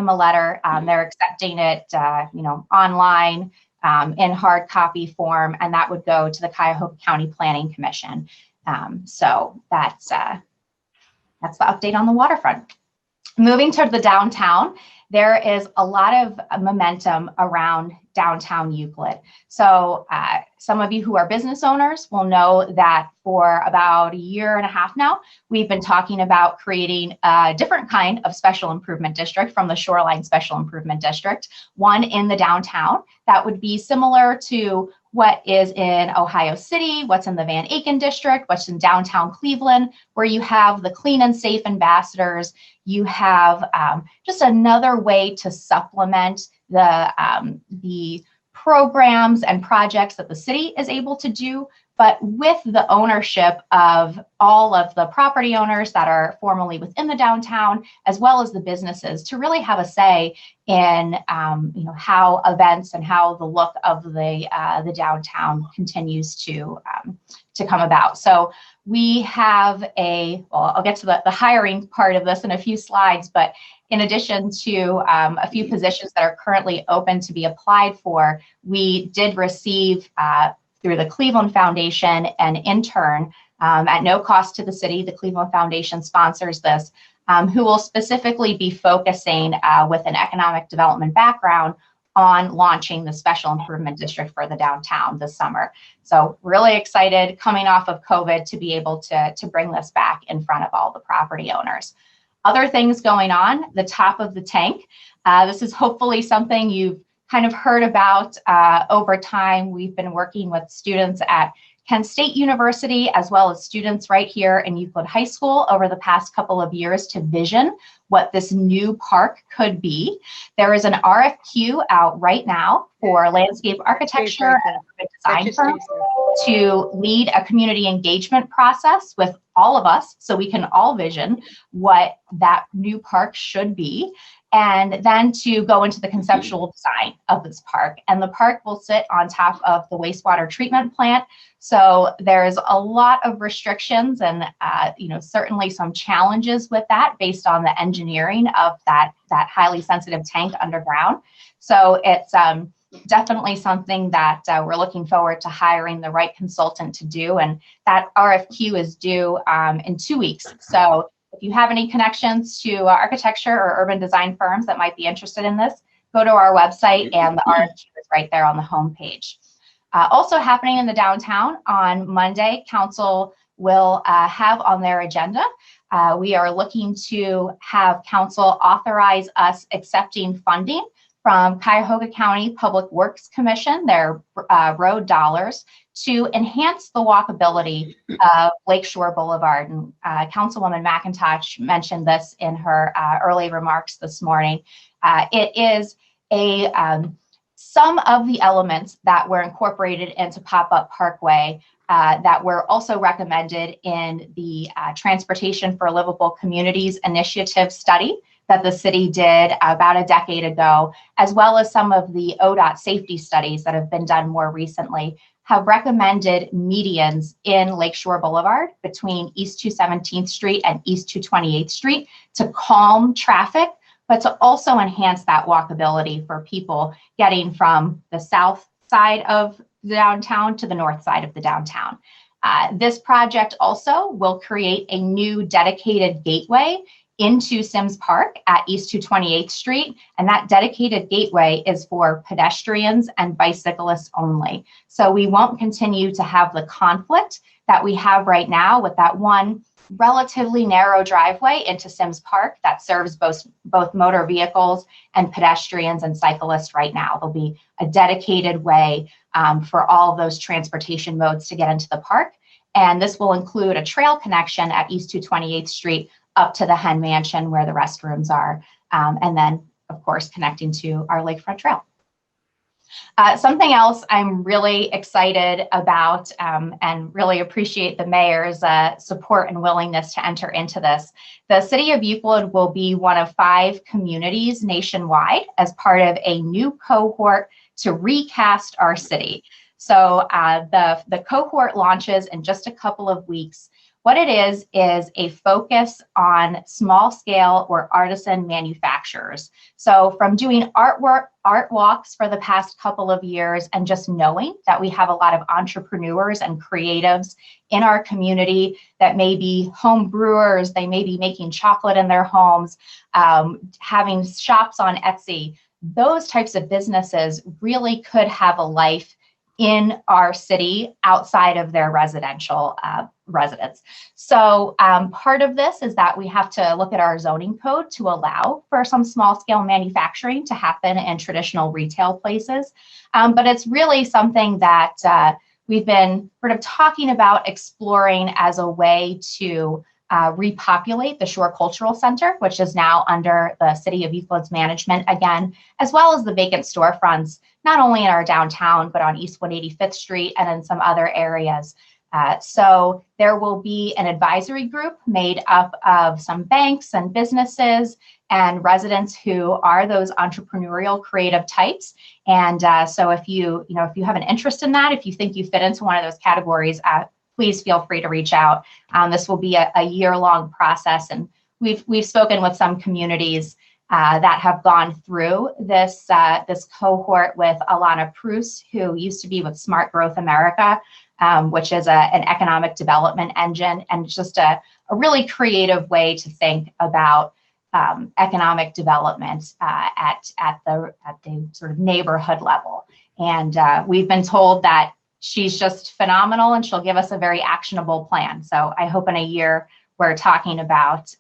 a letter. They're accepting it, online in hard copy form, and that would go to the Cuyahoga County Planning Commission. So that's the update on the waterfront. Moving to the downtown, there is a lot of momentum around downtown Euclid. So some of you who are business owners will know that for about 1.5 years now, we've been talking about creating a different kind of special improvement district from the Shoreline Special Improvement District, one in the downtown that would be similar to what is in Ohio City, what's in the Van Aken district, what's in downtown Cleveland, where you have the clean and safe ambassadors. You have just another way to supplement the programs and projects that the city is able to do, but with the ownership of all of the property owners that are formally within the downtown, as well as the businesses, to really have a say in how events and how the look of the downtown continues to come about. So we have I'll get to the hiring part of this in a few slides, but in addition to a few positions that are currently open to be applied for, we did receive through the Cleveland Foundation an intern at no cost to the city. The Cleveland Foundation sponsors this, who will specifically be focusing with an economic development background on launching the special improvement district for the downtown this summer. So really excited coming off of COVID to be able to bring this back in front of all the property owners. Other things going on, the top of the tank. This is hopefully something you've kind of heard about over time. We've been working with students at Kent State University, as well as students right here in Euclid High School over the past couple of years to vision what this new park could be. There is an RFQ out right now for landscape architecture and urban design firms to lead a community engagement process with all of us so we can all vision what that new park should be, and then to go into the conceptual design of this park. And the park will sit on top of the wastewater treatment plant. So there's a lot of restrictions and certainly some challenges with that based on the engineering of that highly sensitive tank underground. So it's definitely something that we're looking forward to hiring the right consultant to do. And that RFQ is due in 2 weeks. So if you have any connections to architecture or urban design firms that might be interested in this, go to our website and the RFQ is right there on the homepage. Also happening in the downtown on Monday, council will have on their agenda. We are looking to have council authorize us accepting funding from Cuyahoga County Public Works Commission, their road dollars, to enhance the walkability of Lakeshore Boulevard. And Councilwoman McIntosh mentioned this in her early remarks this morning. It is some of the elements that were incorporated into Pop-Up Parkway that were also recommended in the Transportation for Livable Communities initiative study that the city did about a decade ago, as well as some of the ODOT safety studies that have been done more recently, have recommended medians in Lakeshore Boulevard between East 217th Street and East 228th Street to calm traffic, but to also enhance that walkability for people getting from the south side of the downtown to the north side of the downtown. This project also will create a new dedicated gateway into Sims Park at East 228th Street. And that dedicated gateway is for pedestrians and bicyclists only. So we won't continue to have the conflict that we have right now with that one relatively narrow driveway into Sims Park that serves both motor vehicles and pedestrians and cyclists right now. There'll be a dedicated way for all of those transportation modes to get into the park. And this will include a trail connection at East 228th Street up to the Hen Mansion where the restrooms are, and then, of course, connecting to our Lakefront Trail. Something else I'm really excited about and really appreciate the mayor's support and willingness to enter into this. The city of Euclid will be one of 5 communities nationwide as part of a new cohort to recast our city. So the cohort launches in just a couple of weeks. What it is a focus on small scale or artisan manufacturers. So from doing art walks for the past couple of years and just knowing that we have a lot of entrepreneurs and creatives in our community that may be home brewers, they may be making chocolate in their homes, having shops on Etsy, those types of businesses really could have a life in our city outside of their residential residence. So part of this is that we have to look at our zoning code to allow for some small scale manufacturing to happen in traditional retail places. But it's really something that we've been sort of talking about exploring as a way to repopulate the Shore Cultural Center, which is now under the City of Euclid's management again, as well as the vacant storefronts, not only in our downtown, but on East 185th Street and in some other areas. So there will be an advisory group made up of some banks and businesses and residents who are those entrepreneurial creative types. And so if you have an interest in that, if you think you fit into one of those categories, please feel free to reach out. This will be a year-long process, and we've spoken with some communities that have gone through this cohort with Alana Pruce, who used to be with Smart Growth America, which is an economic development engine, and just a really creative way to think about economic development at the sort of neighborhood level. And we've been told that she's just phenomenal and she'll give us a very actionable plan. So I hope in a year we're talking about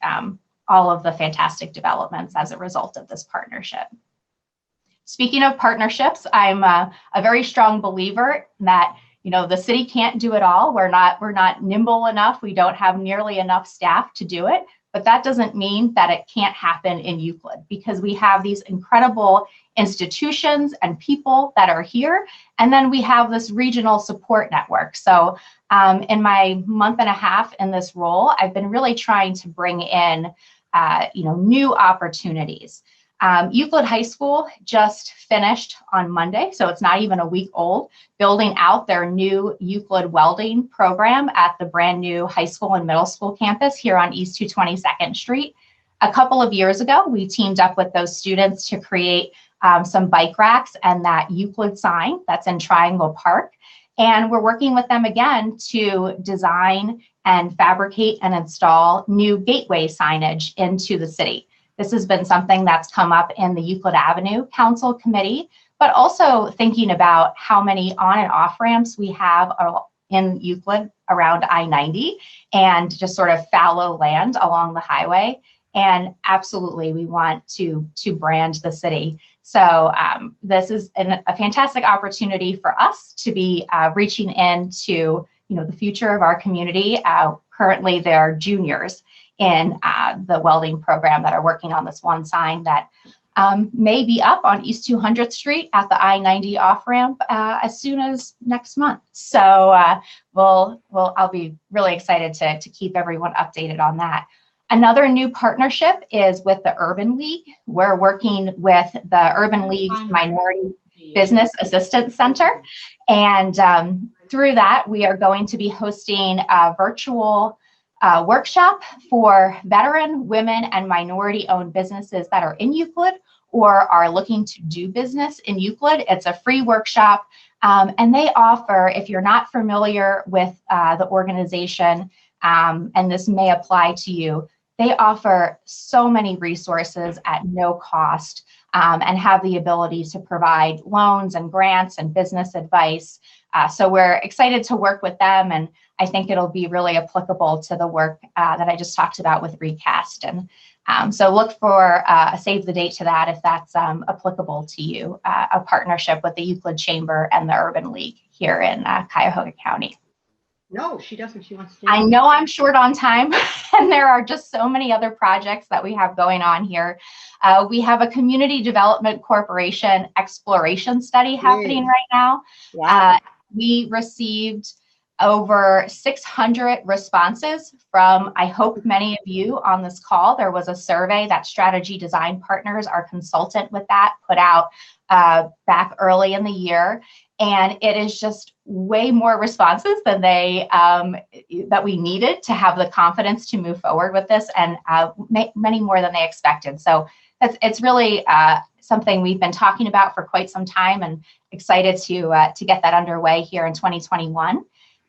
all of the fantastic developments as a result of this partnership. Speaking of partnerships, I'm a very strong believer that the city can't do it all. We're not nimble enough. We don't have nearly enough staff to do it. but that doesn't mean that it can't happen in Euclid, because we have these incredible institutions and people that are here. And then we have this regional support network. So in my month and a half in this role, I've been really trying to bring in new opportunities. Euclid High School just finished on Monday, so it's not even a week old, building out their new Euclid welding program at the brand new high school and middle school campus here on East 222nd Street. A couple of years ago, we teamed up with those students to create some bike racks and that Euclid sign that's in Triangle Park. And we're working with them again to design and fabricate and install new gateway signage into the city. This has been something that's come up in the Euclid Avenue Council Committee, but also thinking about how many on and off ramps we have in Euclid around I-90 and just sort of fallow land along the highway. And absolutely, we want to brand the city. So this is a fantastic opportunity for us to be reaching into the future of our community. Currently, they're juniors in the welding program that are working on this one sign that may be up on East 200th Street at the I-90 off-ramp as soon as next month. So I'll be really excited to keep everyone updated on that. Another new partnership is with the Urban League. We're working with the Urban League's Minority Business Assistance Center. And through that, we are going to be hosting a virtual workshop for veteran, women, and minority-owned businesses that are in Euclid or are looking to do business in Euclid. It's a free workshop, and they offer, if you're not familiar with the organization, and this may apply to you, they offer so many resources at no cost and have the ability to provide loans and grants and business advice. So we're excited to work with them, and I think it'll be really applicable to the work that I just talked about with Recast. And so look for a save the date to that if that's applicable to you, a partnership with the Euclid Chamber and the Urban League here in Cuyahoga County. No, she doesn't. She wants to. I know I'm short on time, and there are just so many other projects that we have going on here. We have a Community Development Corporation exploration study happening right now. Wow. We received over 600 responses from, I hope, many of you on this call. There was a survey that Strategy Design Partners, our consultant with that, put out back early in the year. And it is just way more responses than that we needed to have the confidence to move forward with this, and many more than they expected. So it's really something we've been talking about for quite some time, and excited to get that underway here in 2021.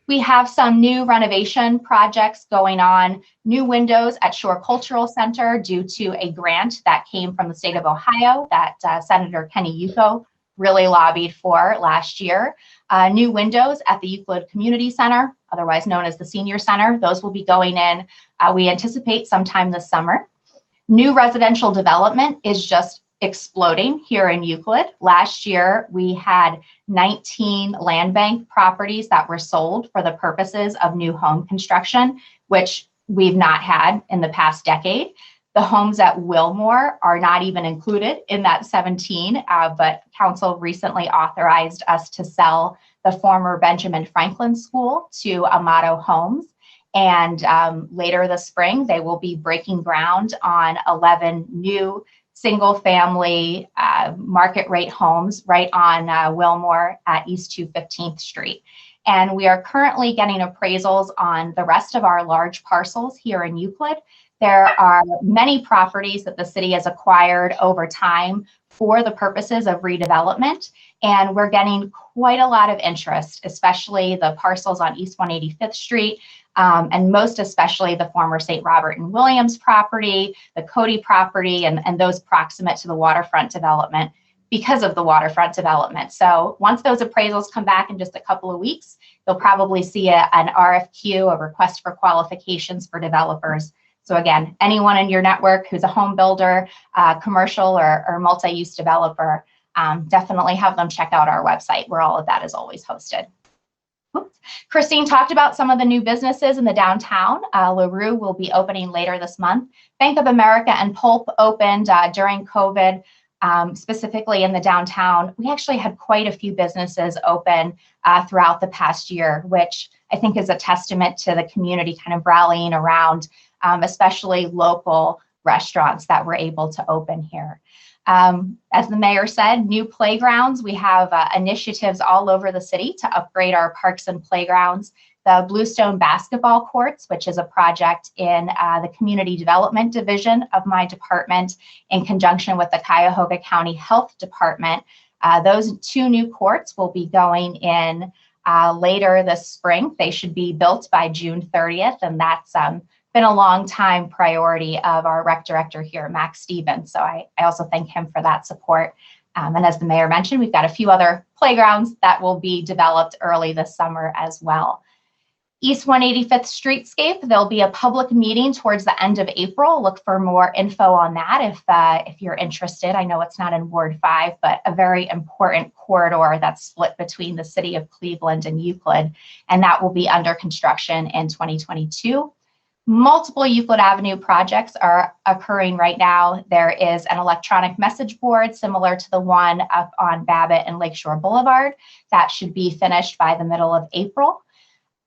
We have some new renovation projects going on, new windows at Shore Cultural Center due to a grant that came from the state of Ohio that Senator Kenny Yuko really lobbied for last year. New windows at the Euclid Community Center, otherwise known as the Senior Center. Those will be going in, we anticipate, sometime this summer. New residential development is just exploding here in Euclid. Last year, we had 19 land bank properties that were sold for the purposes of new home construction, which we've not had in the past decade. The homes at Wilmore are not even included in that 17, but council recently authorized us to sell the former Benjamin Franklin School to Amato Homes. And later this spring, they will be breaking ground on 11 new single family market rate homes right on Wilmore at East 215th Street. And we are currently getting appraisals on the rest of our large parcels here in Euclid. There are many properties that the city has acquired over time for the purposes of redevelopment, and we're getting quite a lot of interest, especially the parcels on East 185th Street, and most especially the former St. Robert and Williams property, the Cody property, and those proximate to the waterfront development because of the waterfront development. So once those appraisals come back in just a couple of weeks, you'll probably see an RFQ, a request for qualifications for developers. So again, anyone in your network who's a home builder, commercial or multi-use developer, definitely have them check out our website where all of that is always hosted. Christine talked about some of the new businesses in the downtown. LaRue will be opening later this month. Bank of America and Pulp opened during COVID, specifically in the downtown. We actually had quite a few businesses open throughout the past year, which I think is a testament to the community kind of rallying around, especially local restaurants that were able to open here. As the mayor said, new playgrounds. We have initiatives all over the city to upgrade our parks and playgrounds. The Bluestone basketball courts, which is a project in the Community Development Division of my department in conjunction with the Cuyahoga County Health Department. Those 2 new courts will be going in later this spring. They should be built by June 30th, and that's been a long time priority of our rec director here, Max Stevens. So I also thank him for that support. And as the mayor mentioned, we've got a few other playgrounds that will be developed early this summer as well. East 185th Streetscape, there'll be a public meeting towards the end of April. Look for more info on that if you're interested. I know it's not in Ward 5, but a very important corridor that's split between the city of Cleveland and Euclid, and that will be under construction in 2022. Multiple Euclid Avenue projects are occurring right now. There is an electronic message board similar to the one up on Babbitt and Lakeshore Boulevard that should be finished by the middle of April.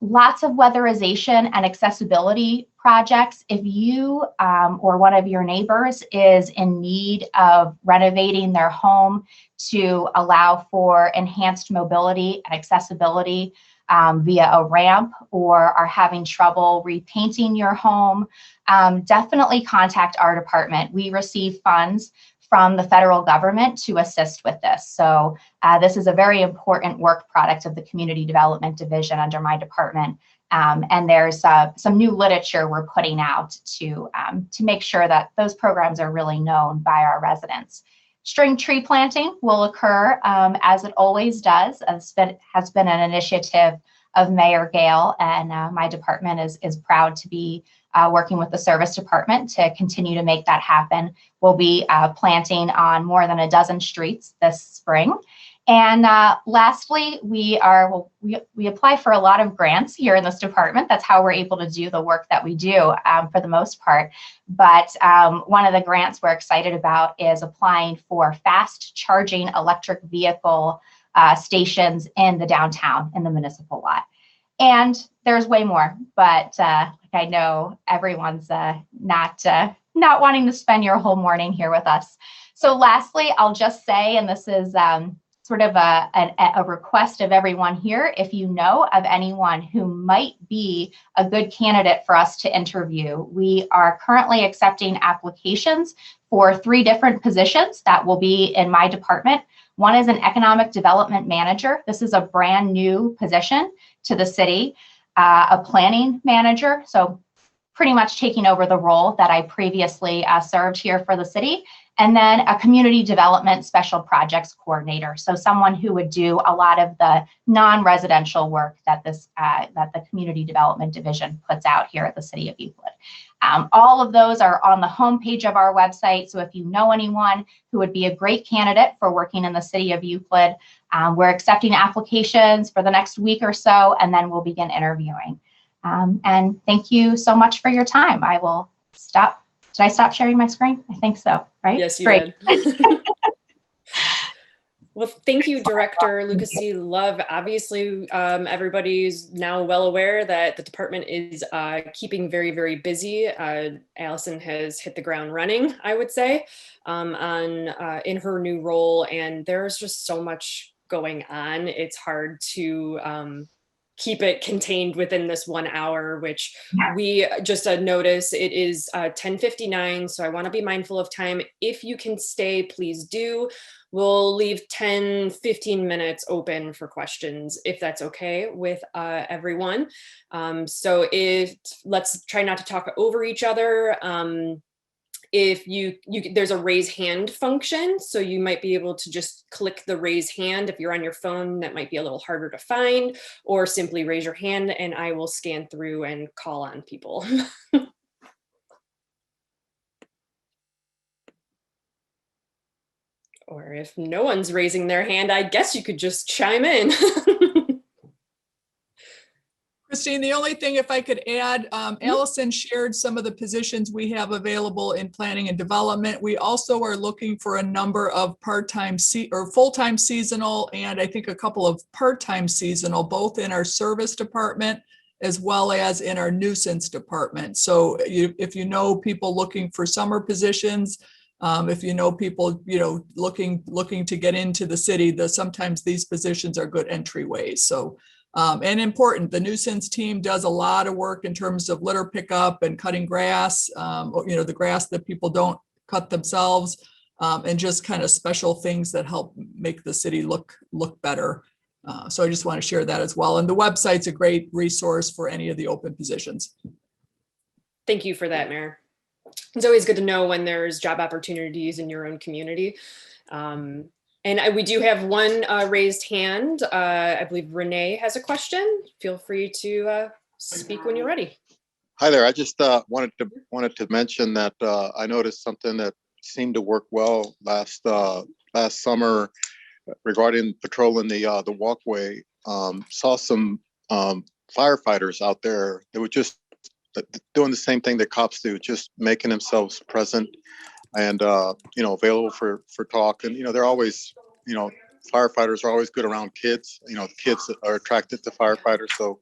Lots of weatherization and accessibility projects. If you or one of your neighbors is in need of renovating their home to allow for enhanced mobility and accessibility, via a ramp, or are having trouble repainting your home, definitely contact our department. We receive funds from the federal government to assist with this. So this is a very important work product of the Community Development Division under my department. And there's some new literature we're putting out to make sure that those programs are really known by our residents. String tree planting will occur as it always does, as it has been an initiative of Mayor Gale, and my department is proud to be working with the service department to continue to make that happen. We'll be planting on more than a dozen streets this spring. And lastly, we apply for a lot of grants here in this department. That's how we're able to do the work that we do for the most part. But one of the grants we're excited about is applying for fast charging electric vehicle stations in the downtown, in the municipal lot. And there's way more, but I know everyone's not wanting to spend your whole morning here with us. So lastly, I'll just say, and this is sort of a request of everyone here, if you know of anyone who might be a good candidate for us to interview, we are currently accepting applications for 3 different positions that will be in my department. One is an economic development manager. This is a brand new position to the city. A planning manager, so pretty much taking over the role that I previously served here for the city. And then a community development special projects coordinator. So someone who would do a lot of the non-residential work that that the community development division puts out here at the city of Euclid. All of those are on the homepage of our website. So if you know anyone who would be a great candidate for working in the city of Euclid, we're accepting applications for the next week or so, and then we'll begin interviewing. And thank you so much for your time. I will stop. Did I stop sharing my screen? I think so, right? Yes, you Great. did. Well, thank you, Director Lucas C. Love. Obviously, everybody's now well aware that the department is keeping very, very busy. Allison has hit the ground running, I would say, in her new role, and there's just so much going on. It's hard to keep it contained within this 1 hour, which we just notice it is 10:59. So I want to be mindful of time. If you can stay, please do. We'll leave 10-15 minutes open for questions, if that's okay with everyone. So let's try not to talk over each other. If there's a raise hand function, so you might be able to just click the raise hand. If you're on your phone, that might be a little harder to find, or simply raise your hand and I will scan through and call on people. Or if no one's raising their hand, I guess you could just chime in. Christine, the only thing if I could add, Allison shared some of the positions we have available in planning and development. We also are looking for a number of part-time or full-time seasonal, and I think a couple of part-time seasonal, both in our service department as well as in our nuisance department. So if you know people looking for summer positions, if you know people, looking to get into the city, sometimes these positions are good entryways. So, and important, the nuisance team does a lot of work in terms of litter pickup and cutting grass, the grass that people don't cut themselves, and just kind of special things that help make the city look better. So I just want to share that as well. And the website's a great resource for any of the open positions. Thank you for that, Mayor. It's always good to know when there's job opportunities in your own community. And we do have one raised hand. I believe Renee has a question. Feel free to speak when you're ready. Hi there. I just wanted to mention that I noticed something that seemed to work well last summer regarding patrolling the walkway. Saw some firefighters out there. They were just doing the same thing that cops do, just making themselves present and available for talk. And they're always, firefighters are always good around kids. Kids are attracted to firefighters. So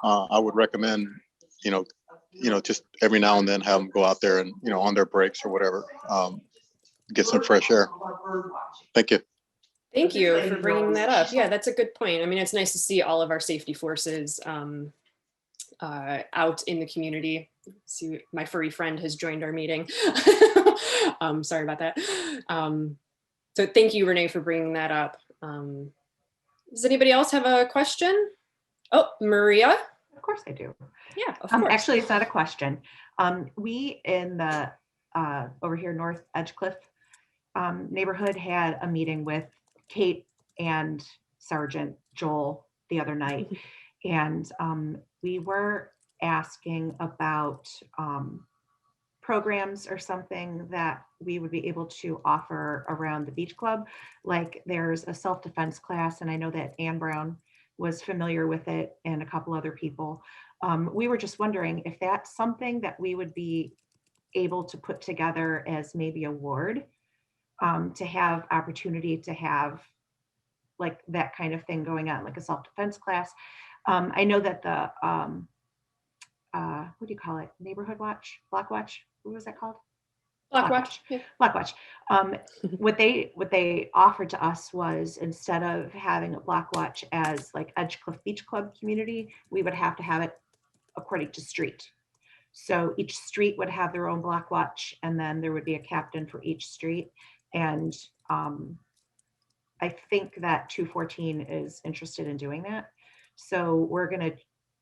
I would recommend, just every now and then have them go out there and on their breaks or whatever, get some fresh air. Thank you. Thank you for bringing that up. Yeah, that's a good point. I mean, it's nice to see all of our safety forces out in the community. See, my furry friend has joined our meeting. Sorry about that. So thank you, Renee, for bringing that up. Does anybody else have a question? Oh, Maria. Of course I do. Yeah, of course. Actually, it's not a question. We in the over here North Edgecliff neighborhood had a meeting with Kate and Sergeant Joel the other night, and we were asking about programs or something that we would be able to offer around the beach club. Like there's a self-defense class, and I know that Ann Brown was familiar with it and a couple other people. We were just wondering if that's something that we would be able to put together as maybe a ward, to have opportunity to have like that kind of thing going on, like a self-defense class. I know that the, what do you call it? Neighborhood watch, block watch, what was that called? Block watch. Yeah. Block watch. What they offered to us was, instead of having a block watch as like Edgecliff Beach Club community, we would have to have it according to street. So each street would have their own block watch, and then there would be a captain for each street. And I think that 214 is interested in doing that. So we're going to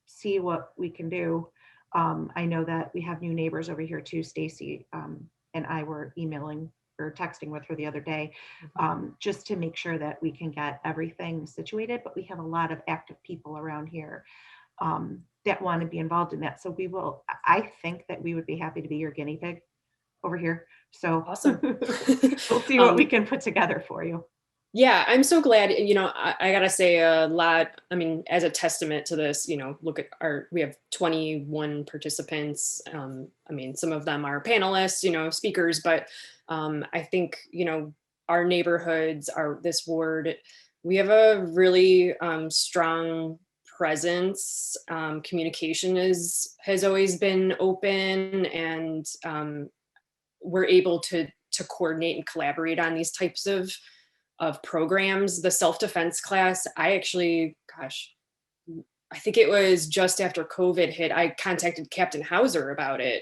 see what we can do. I know that we have new neighbors over here too. Stacy and I were emailing or texting with her the other day, just to make sure that we can get everything situated. But we have a lot of active people around here that want to be involved in that. So I think that we would be happy to be your guinea pig over here. So Awesome. we'll see what we can put together for you. Yeah, I'm so glad, I gotta say a lot, I mean, as a testament to this, look at we have 21 participants. I mean, some of them are panelists, speakers, but I think, our neighborhoods this ward, we have a really strong presence. Communication has always been open, and we're able to coordinate and collaborate on these types of programs. The self-defense class, I think it was just after COVID hit, I contacted Captain Hauser about it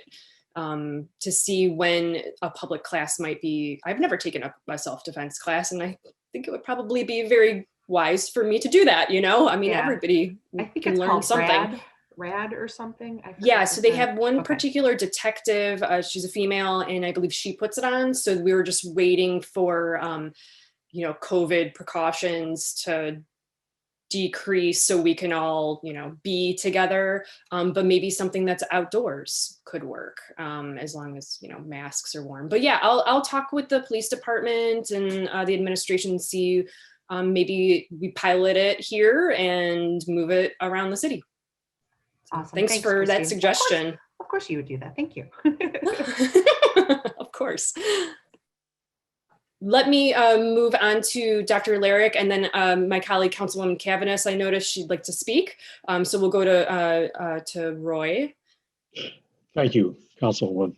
to see when a public class might be. I've never taken a self-defense class, and I think it would probably be very wise for me to do that. I mean, Yeah. everybody I think can it's learn called something. Rad or something. I Yeah, forget so what they the- have one okay. particular detective. She's a female, and I believe she puts it on. So we were just waiting for COVID precautions to decrease so we can all, be together. But maybe something that's outdoors could work, as long as, masks are worn. But yeah, I'll talk with the police department and the administration, see maybe we pilot it here and move it around the city. Awesome. Thanks for that Christine. suggestion. Of course you would do that. Thank you. Of course. Let me move on to Dr. Lyric, and then my colleague, Councilwoman Cavanis, I noticed she'd like to speak. So we'll go to Roy. Thank you, Councilwoman.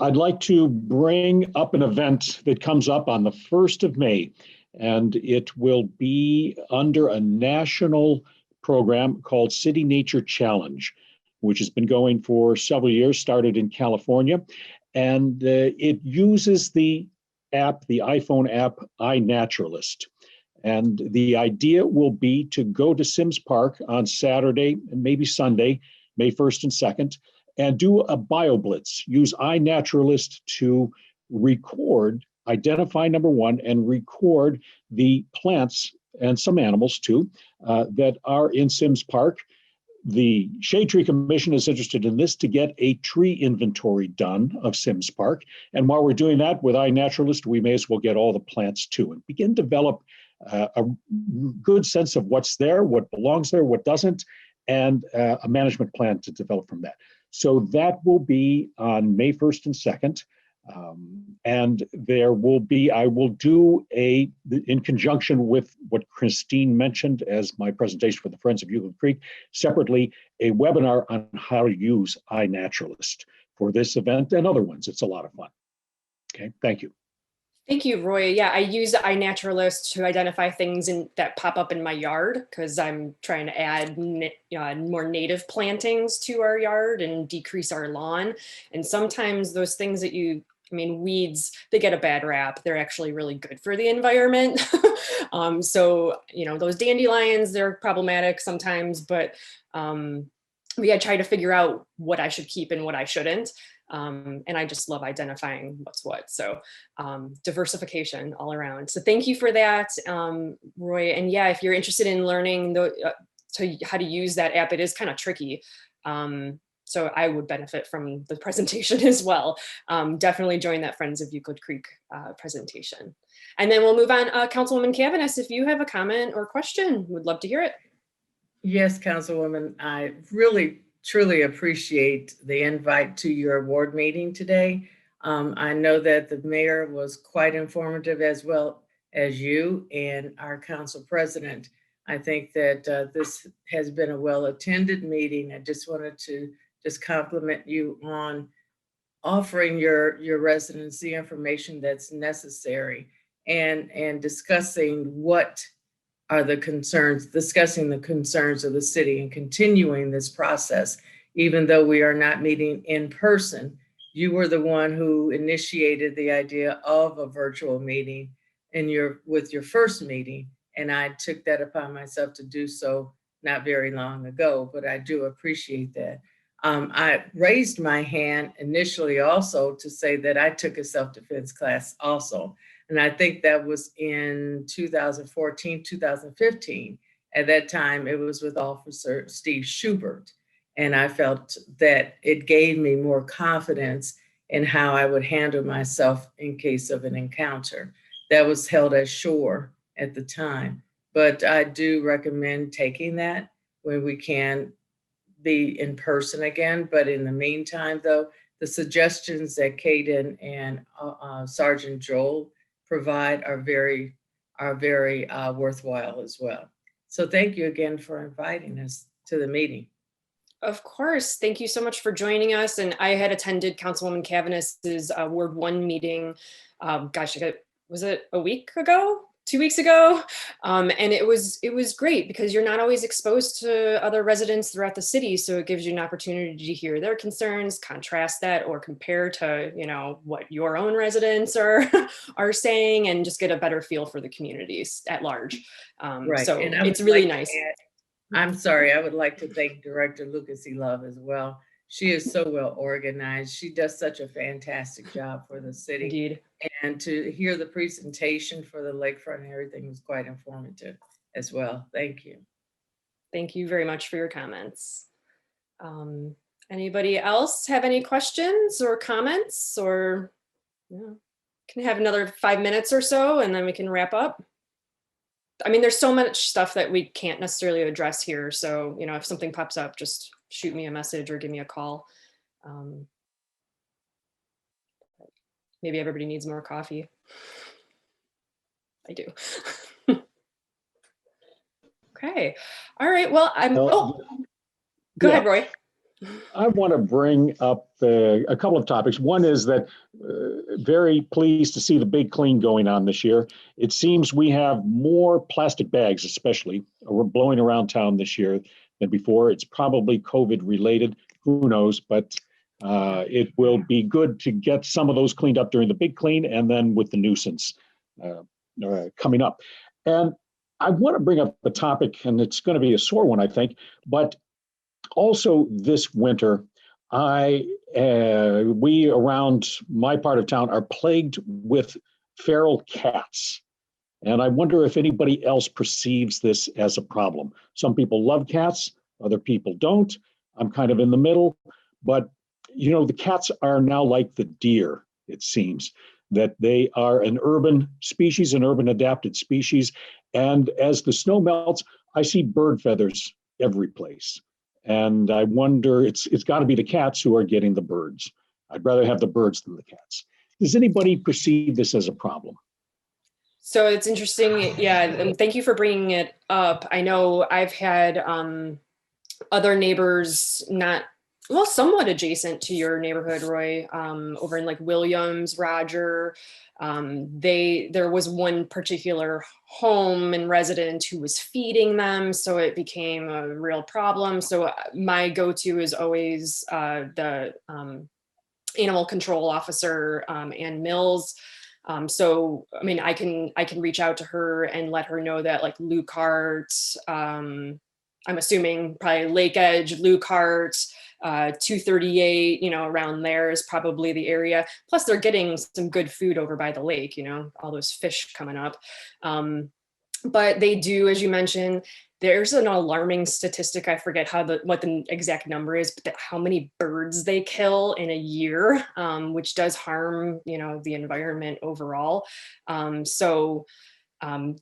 I'd like to bring up an event that comes up on the 1st of May, and it will be under a national program called City Nature Challenge, which has been going for several years, started in California, and it uses the app, the iPhone app, iNaturalist. And the idea will be to go to Sims Park on Saturday and maybe Sunday, May 1st and 2nd, and do a BioBlitz. Use iNaturalist to record, identify number one, and record the plants and some animals too that are in Sims Park. The Shade Tree Commission is interested in this to get a tree inventory done of Sims Park. And while we're doing that with iNaturalist, we may as well get all the plants too and begin to develop a good sense of what's there, what belongs there, what doesn't, and a management plan to develop from that. So that will be on May 1st and 2nd. And there will be, I will do in conjunction with what Christine mentioned as my presentation for the Friends of Euclid Creek, separately, a webinar on how to use iNaturalist for this event and other ones. It's a lot of fun. Okay, thank you. Thank you, Roy. Yeah, I use iNaturalist to identify things that pop up in my yard because I'm trying to add more native plantings to our yard and decrease our lawn. And sometimes those things that weeds, they get a bad rap. They're actually really good for the environment. So, those dandelions, they're problematic sometimes, but I try to figure out what I should keep and what I shouldn't. And I just love identifying what's what. So diversification all around. So thank you for that, Roy. And yeah, if you're interested in learning how to use that app, it is kind of tricky. So I would benefit from the presentation as well. Definitely join that Friends of Euclid Creek presentation. And then we'll move on. Councilwoman Cavanis, if you have a comment or question, would love to hear it. Yes, Councilwoman, I really truly appreciate the invite to your award meeting today. I know that the mayor was quite informative as well as you and our council president. I think that this has been a well-attended meeting. I just wanted to compliment you on offering your residents the information that's necessary and discussing what are the concerns, discussing the concerns of the city and continuing this process. Even though we are not meeting in person, you were the one who initiated the idea of a virtual meeting with your first meeting. And I took that upon myself to do so not very long ago, but I do appreciate that. I raised my hand initially also to say that I took a self-defense class also. And I think that was in 2014, 2015. At that time, it was with Officer Steve Schubert. And I felt that it gave me more confidence in how I would handle myself in case of an encounter. That was held at Shore at the time. But I do recommend taking that when we can be in person again. But in the meantime, though, the suggestions that Kaden and Sergeant Joel provide are very worthwhile as well. So thank you again for inviting us to the meeting. Of course. Thank you so much for joining us. And I had attended Councilwoman Cavanis's Ward 1 meeting. Was it a week ago? 2 weeks ago? And it was great because you're not always exposed to other residents throughout the city. So it gives you an opportunity to hear their concerns, contrast that, or compare to, what your own residents are saying, and just get a better feel for the communities at large. Right. So it's really nice. I'm sorry, I would like to thank Director Lucas E. Love as well. She is so well organized. She does such a fantastic job for the city. Indeed. And to hear the presentation for the lakefront and everything was quite informative as well. Thank you. Thank you very much for your comments. Anybody else have any questions or comments, or can have another 5 minutes or so and then we can wrap up? There's so much stuff that we can't necessarily address here. So, if something pops up, just shoot me a message or give me a call. Maybe everybody needs more coffee. I do. Okay. All right. Well, go ahead, Roy. I want to bring up a couple of topics. One is that very pleased to see the big clean going on this year. It seems we have more plastic bags, especially, blowing around town this year than before. It's probably COVID related. Who knows? But it will be good to get some of those cleaned up during the big clean and then with the nuisance coming up. And I want to bring up a topic, and it's going to be a sore one, I think, but also this winter, we around my part of town are plagued with feral cats. And I wonder if anybody else perceives this as a problem. Some people love cats, other people don't. I'm kind of in the middle, but you know, the cats are now like the deer, it seems, that they are an urban species, an urban adapted species. And as the snow melts, I see bird feathers every place. And I wonder, it's got to be the cats who are getting the birds. I'd rather have the birds than the cats. Does anybody perceive this as a problem? So it's interesting. Yeah. And thank you for bringing it up. I know I've had other neighbors, somewhat adjacent to your neighborhood, Roy, over in like Williams, Roger. There was one particular home and resident who was feeding them, so it became a real problem. So my go-to is always the animal control officer, Ann Mills. So I mean, I can reach out to her and let her know that like Lukehart, I'm assuming probably Lake Edge, Lukehart, 238, you know, around there is probably the area. Plus they're getting some good food over by the lake, you know, all those fish coming up. But they do, as you mentioned, there's an alarming statistic. I forget what the exact number is, but how many birds they kill in a year, which does harm, you know, the environment overall.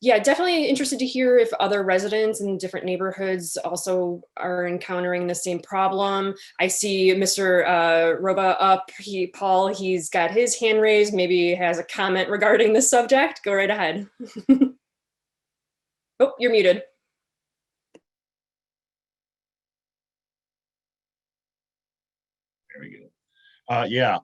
Yeah, definitely interested to hear if other residents in different neighborhoods also are encountering the same problem. I see Mr. Roba up. Paul, he's got his hand raised. Maybe he has a comment regarding the subject. Go right ahead. Oh, you're muted. There we go. Yeah,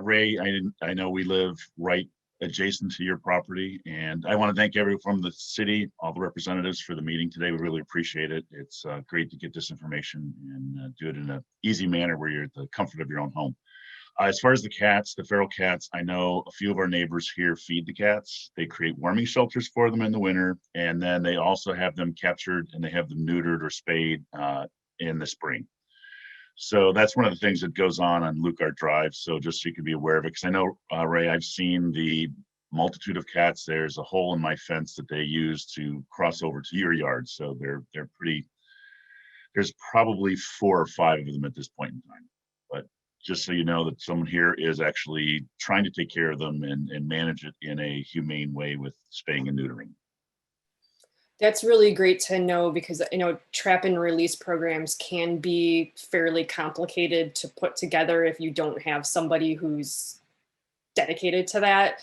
Ray, I know we live right adjacent to your property, and I want to thank everyone from the city, all the representatives for the meeting today. We really appreciate it. It's great to get this information and do it in an easy manner where you're at the comfort of your own home. As far as the cats, the feral cats, I know a few of our neighbors here feed the cats. They create warming shelters for them in the winter, and then they also have them captured and they have them neutered or spayed in the spring. So that's one of the things that goes on Lukehart Drive. So just so you can be aware of it, because I know, Ray, I've seen the multitude of cats. There's a hole in my fence that they use to cross over to your yard. So they're pretty, there's probably 4 or 5 of them at this point in time. But just so you know that someone here is actually trying to take care of them and manage it in a humane way with spaying and neutering. That's really great to know, because, you know, trap and release programs can be fairly complicated to put together if you don't have somebody who's dedicated to that.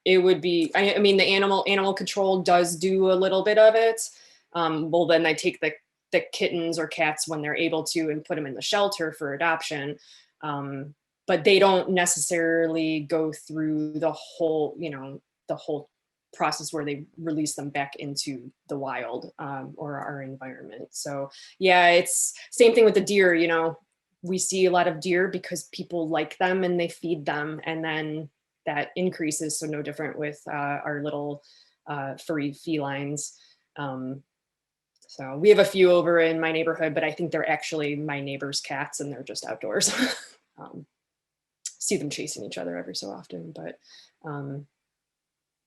It would be, I mean, the animal control does do a little bit of it. Well, then they take the kittens or cats when they're able to and put them in the shelter for adoption. But they don't necessarily go through the whole process where they release them back into the wild or our environment. So yeah, it's same thing with the deer. You know, we see a lot of deer because people like them and they feed them, and then that increases. So no different with our little furry felines. So we have a few over in my neighborhood, but I think they're actually my neighbor's cats and they're just outdoors. See them chasing each other every so often, but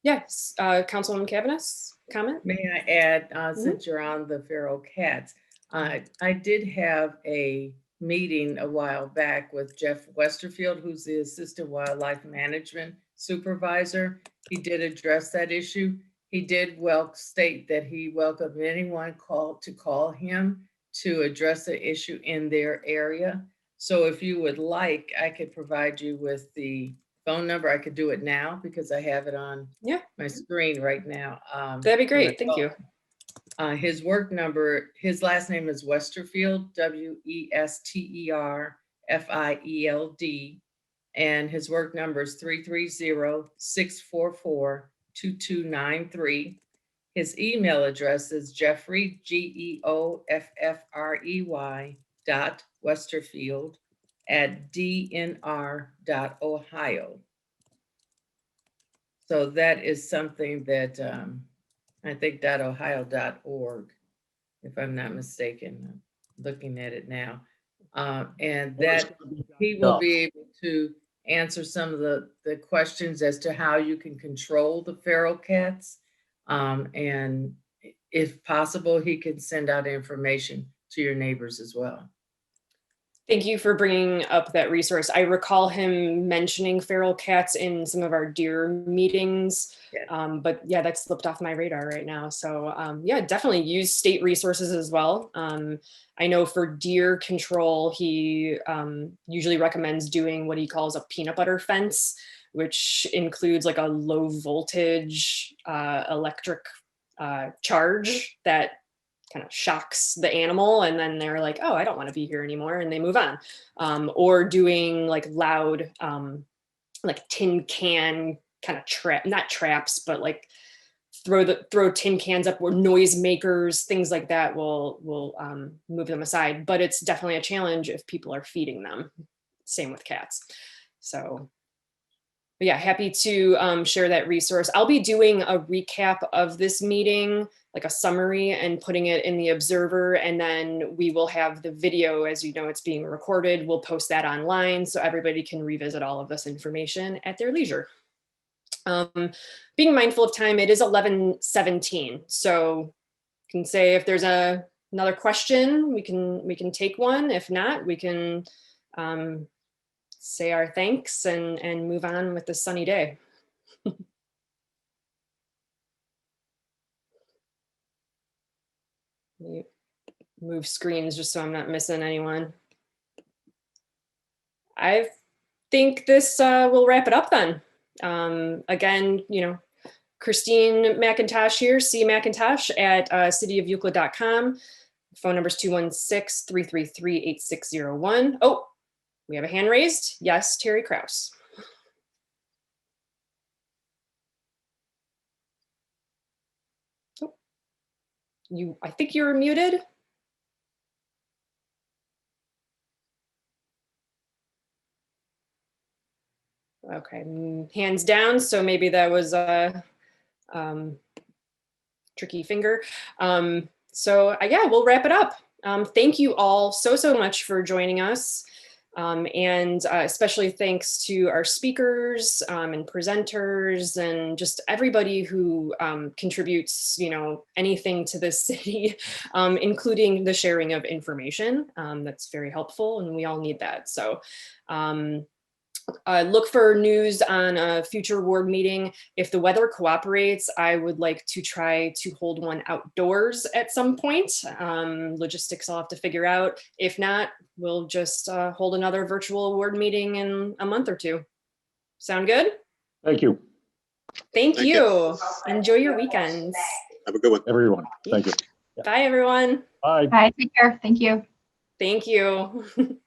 yes, Councilwoman Cavanis, comment? May I add, since you're on the feral cats, I did have a meeting a while back with Jeff Westerfield, who's the Assistant Wildlife Management Supervisor. He did address that issue. He did state that he welcomed anyone to call him to address the issue in their area. So if you would like, I could provide you with the phone number. I could do it now because I have it on Yeah. my screen right now. That'd be on my great. Thank you. phone. His work number, his last name is Westerfield, Westerfield, and his work number is 330-644-2293. His email address is Jeffrey, GEOFFREY .Westerfield@dnr.ohio. So that is something that I think .ohio.org, if I'm not mistaken. I'm looking at it now. And that he will be able to answer some of the questions as to how you can control the feral cats. And if possible, he can send out information to your neighbors as well. Thank you for bringing up that resource. I recall him mentioning feral cats in some of our deer meetings, Yeah. but yeah, that slipped off my radar right now. So yeah, definitely use state resources as well. I know for deer control, he usually recommends doing what he calls a peanut butter fence, which includes like a low voltage electric charge that kind of shocks the animal, and then they're like, oh, I don't want to be here anymore, and they move on. Or doing like loud like tin can kind of not traps, but like throw tin cans up, or noisemakers, things like that will move them aside. But it's definitely a challenge if people are feeding them. Same with cats. So but yeah, happy to share that resource. I'll be doing a recap of this meeting, like a summary, and putting it in the Observer. And then we will have the video, as you know, it's being recorded. We'll post that online so everybody can revisit all of this information at their leisure. Being mindful of time, it is 11:17. So you can say if there's another question, we can take one. If not, we can say our thanks and move on with the sunny day. Move screens just so I'm not missing anyone. I think this will wrap it up then. Again, Christine McIntosh here, C McIntosh at cityofeuclid.com. Phone number is 216-333-8601. Oh, we have a hand raised. Yes, Terry Kraus. Oh, I think you're muted. Okay, hands down. So maybe that was a tricky finger. So yeah, we'll wrap it up. Thank you all so much for joining us. And especially thanks to our speakers and presenters and just everybody who contributes, anything to this city, including the sharing of information. That's very helpful, and we all need that. So look for news on a future ward meeting. If the weather cooperates, I would like to try to hold one outdoors at some point. Logistics I'll have to figure out. If not, we'll just hold another virtual ward meeting in a month or two. Sound good? Thank you. Thank you. Enjoy your weekends. Have a good one. Everyone. Thank you. Bye, everyone. Bye. Bye, take care. Thank you. Thank you.